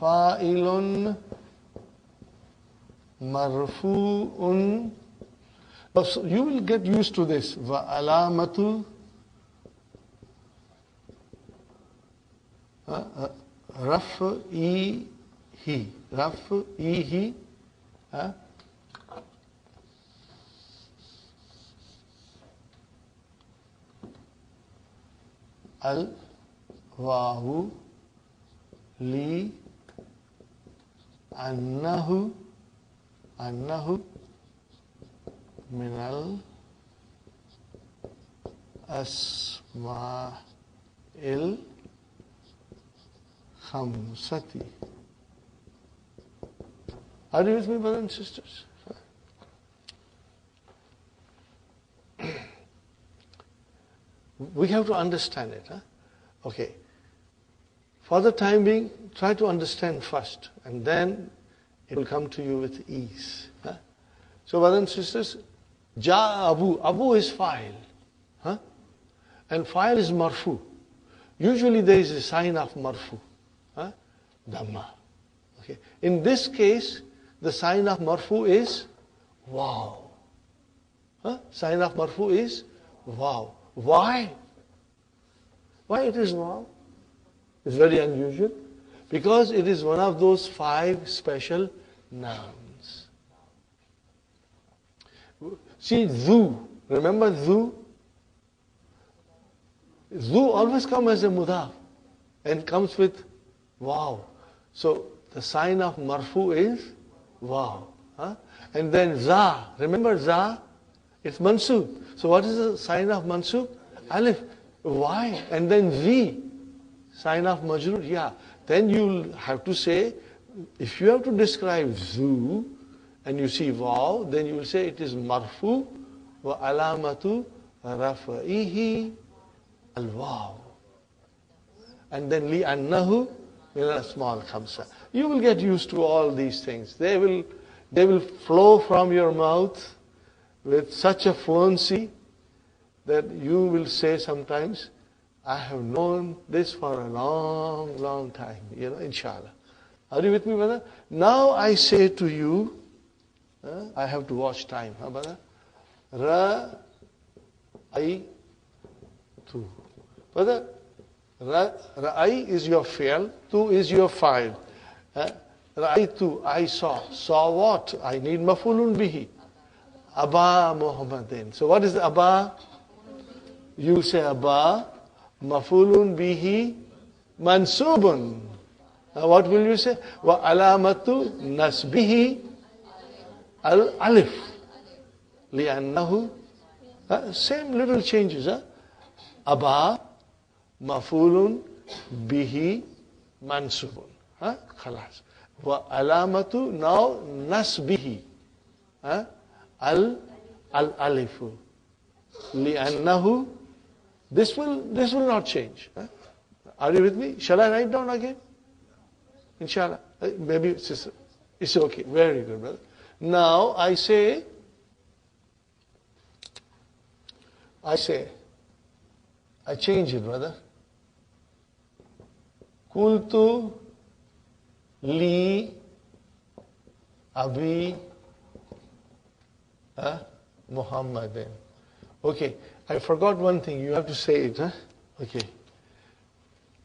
fa'ilun marfu'un. So you will get used to this. Wa alamatu raf'ihi. Raf'ihi. Al-wahu li annahu minal asma'il khamsati. Are you with me, brothers and sisters? We have to understand it. Okay. For the time being, try to understand first, and then it will come to you with ease. So, brothers and sisters, Ja Abu. Abu is fa'il. And fa'il is marfu. Usually there is a sign of marfu. Dhamma. Okay. In this case, the sign of marfu is wow. Sign of marfu is wow. Why? Why it is wow? It's very unusual. Because it is one of those 5 special nouns. See, Zu. Remember Zu? Zu always comes as a mudaf and comes with wow. So the sign of marfu is wow. And then Za. Remember Za? It's mansub. So what is the sign of mansub? Alif. Why? And then Z. Sign of majrur. Yeah. Then you'll have to say, if you have to describe Zu and you see wow, then you will say it is marfu wa alamatu rafa'ihi al-waw. And then li annahu min al-asma al-khamsa. You will get used to all these things. They will flow from your mouth with such a fluency that you will say sometimes, I have known this for a long, long time, inshallah. Are you with me, brother? Now I say to you, I have to watch time, brother? Ra'ay tu. Brother, Ra'ay is your fi'l, tu is your fa'il. Ra'ay tu, I saw. Saw what? I need mafulun bihi. Aba Muhammadin. So what is the Aba? You say Aba, mafulun bihi, mansubun. Now what will you say? Wa alamatu nasbihi al-alif. Li'annahu. Same little changes. Aba, mafulun bihi, mansubun. Khalas. Wa alamatu, now nasbihi. Al-alifu. Li'annahu. This will not change. Are you with me? Shall I write down again? Inshallah. Maybe it's okay. Very good, brother. Now I change it, brother. Kultu li abi Muhammadin. Okay, I forgot one thing. You have to say it. Okay.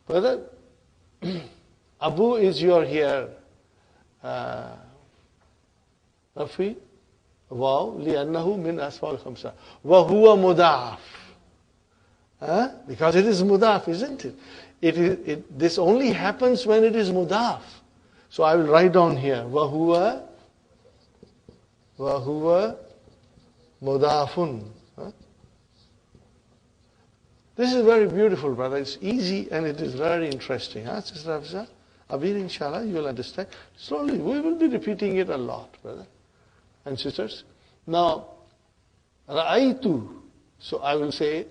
Brother, Abu is your here. Rafi. Wow. Li'annahu min asfal khamsa. Wa huwa mudaf. Because it is mudaf, isn't it? This only happens when it is mudaf. So I will write down here. Wa huwa mudafun. This is very beautiful, brother. It's easy and it is very interesting. Sister Hafsa? Abir, inshallah, you will understand. Slowly, we will be repeating it a lot, brother. and sisters. Now, ra'aytu. So I will say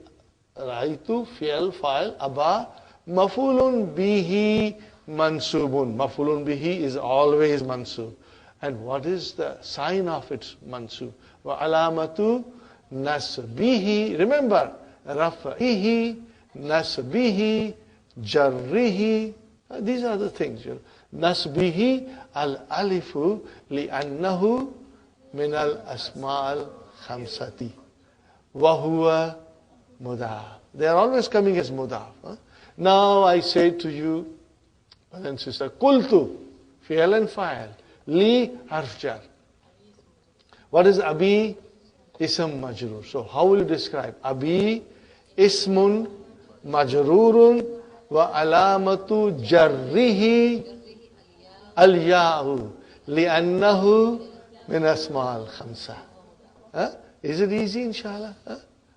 ra'aytu, fi'al, fa'il, aba, mafulun bihi mansubun. Mafulun bihi is always mansub. And what is the sign of its mansub? Wa alamatu nasbihi. Remember, raf'ihi, nasbihi, jarrihi. These are the things. Nasbihi al-alifu li'annahu min al-asma' al-khamsati. Wa huwa mudaf. They are always coming as mudaf. Now I say to you, brother and sister, qultu, fi'al and fa'il, li harf jar. What is abi? Ism majrur. So how will you describe? Abi ismun majrurun wa alamatu jarrihi al-ya'u li'annahu min asma' al-khamsa. Is it easy, inshallah?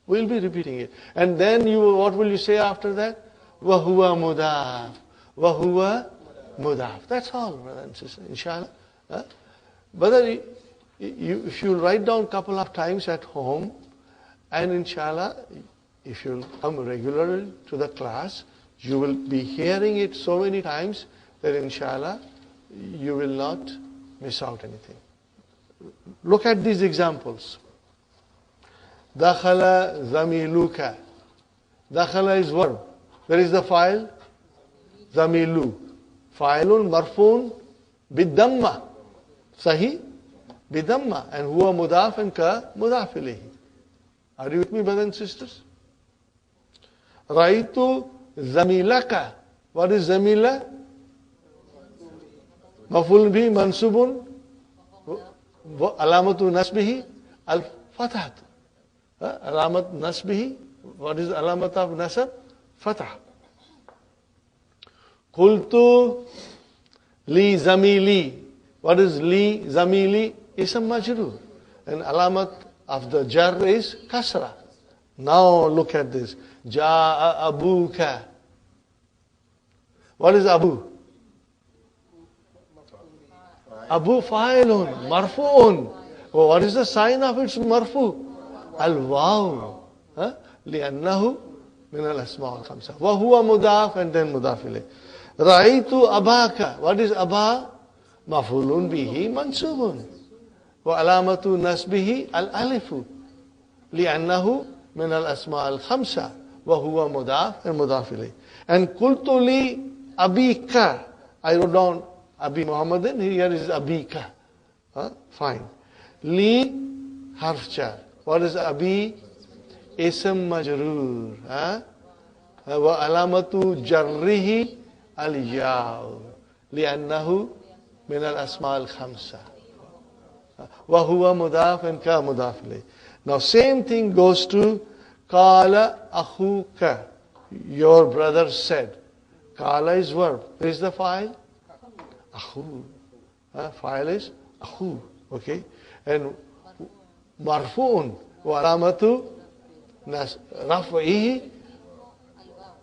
We'll be repeating it. And then what will you say after that? وَهُوَ مُضَافٌ وَهُوَ مُضَافٌ. That's all, brother and sister, inshallah. Brother, if you write down a couple of times at home, and inshallah, if you come regularly to the class, you will be hearing it so many times that inshallah, you will not miss out anything. Look at these examples. Dakhala zamiluka. Dakhala is verb. Where is the file? Zamilu. Fa'ilun marfun bidamma. Sahi? Bidamma. And huwa mudaf and ka mudaf ilayhi. Are you with me, brothers and sisters? Raitu zamilaka. What is zamila? Maful bi mansubun. Alamatu nasbihi al-fathat. Alamat nasbihi. What is alamat of nasab? Fatah. Qultu li zamili. What is li zamili? Ism majrur. And alamat of the jar is kasra. Now look at this. Ja'a abuka. What is abu? Abu fa'ilun, marfu'un. Oh, what is the sign of its marfu? Al-waw. لأنه من الأسماء الخمسة. وهو مضاف and then مضاف إليه. رأيت أباك. What is أبا? مفعول به منصوب. وعلامة نصبه الألف. لأنه من الأسماء الخمسة. وهو مضاف and مضاف إليه. And قلت لي أبيك. I wrote down Abi Muhammadin. Here is Abika. Fine. Li harf jar. What is Abi? Ism majrur. Wa alamatu jarrihi al-yaw. Li'annahu min al-asma al-khamsa. Wa huwa mudaf and ka mudaf ilayh. Now same thing goes to Qala akhuka. Your brother said. Qala is verb. Where is the file? Akhu. File is akhu. Okay. And marfu'un. Wa alamatu رفعه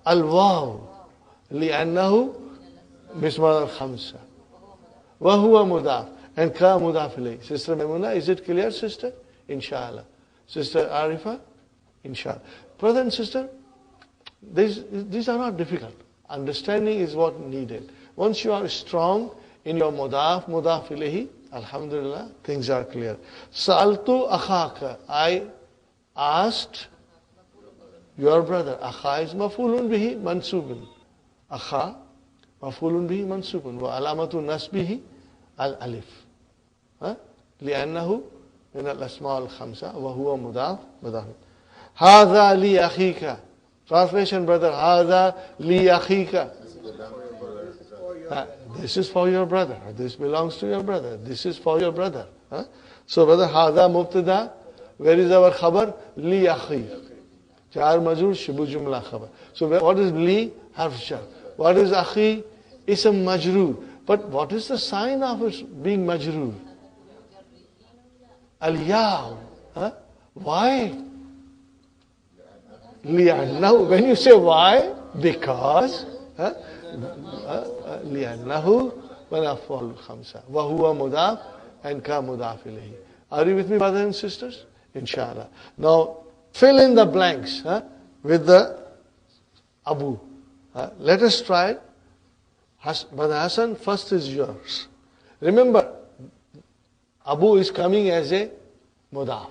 الواو لأنه باسم الخمسة وهو مضاف and ka mudaf ilayh. Sister Maimuna, is it clear, sister? Inshallah. Sister Arifa? Inshallah. Brother and sister, these are not difficult. Understanding is what needed. Once you are strong in your mudaf ilayhi, alhamdulillah, things are clear. Sa'altu akhaka. I asked your brother. Akha is mafulun bihi mansubun. Akha mafulun bihi mansubun. Wa alamatu nasbihi al-alif. لأنه من الأسماء الخمسة وهو مضاف مضاف. هذا لي أخيك. Translation, brother. هذا لي أخيك. This is for your brother. This belongs to your brother. This is for your brother. So, brother, هذا مبتدا. Where is our khabar? Li akhi. Jar majrur shibu jumla khabar. So what is li? Harf jar. What is akhi? Ism majrur. But what is the sign of it being majrur? Al-yaw. Why? Li'annahu. When you say why? Because. Li'annahu manafal khamsa. Wa huwa mudaf and ka mudaf ilayhi. Are you with me, brothers and sisters? Inshallah. Now, fill in the blanks with the Abu. Let us try. Brother Hassan, first is yours. Remember, Abu is coming as a mudaf.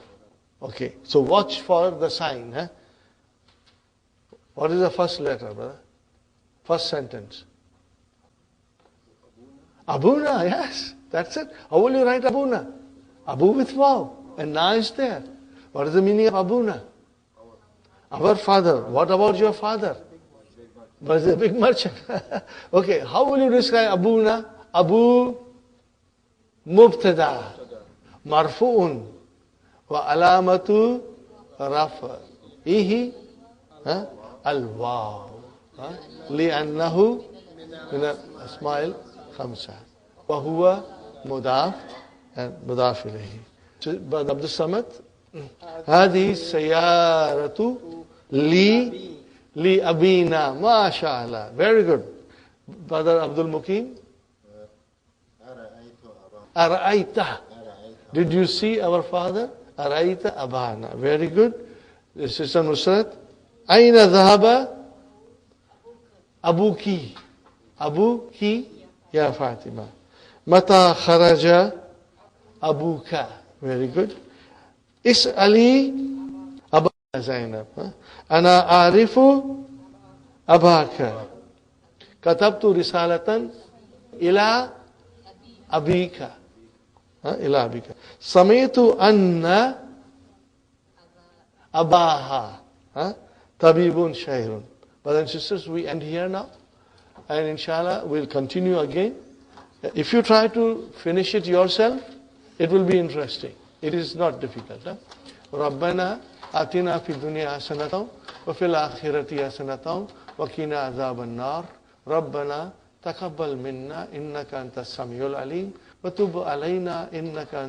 Okay, so watch for the sign. What is the first letter, brother? First sentence. Abuna, yes, that's it. How will you write Abuna? Abu with waw, and na is there. What is the meaning of Abuna? Our father. What about your father? But he's a big merchant. Okay, how will you describe Abuna? Abu mubtada marfu'un wa alamatu rafa'ihi al-waw li'annahu min al-asma'il khamsa wa huwa mudaf and mudaf ilayhi. Brother Abdul Samad, هذه السيارة لأبينا. ما شاء الله. Very good. Brother Abdul Mukim. أرأيت. Did you see our father? أرأيت أبانا. Very good. Sister Nusrat. أين ذهب أبوكي. أبوكي يا فاطمة. متى خرج أبوك. Very good. اسألي أبا زينب. أنا أعرف أباك. كتبت رسالة إلى أبيك. إلى أبيك. سمعت أن أباها طبيب شهير. Brothers and sisters, we end here now. And inshallah, we'll continue again. If you try to finish it yourself, it will be interesting. It is not difficult. ربنا آتنا في الدنيا حسنة وفي الآخرة حسنة وقنا عذاب النار. ربنا تقبل منا إنك أنت السميع العليم وتب علينا إنك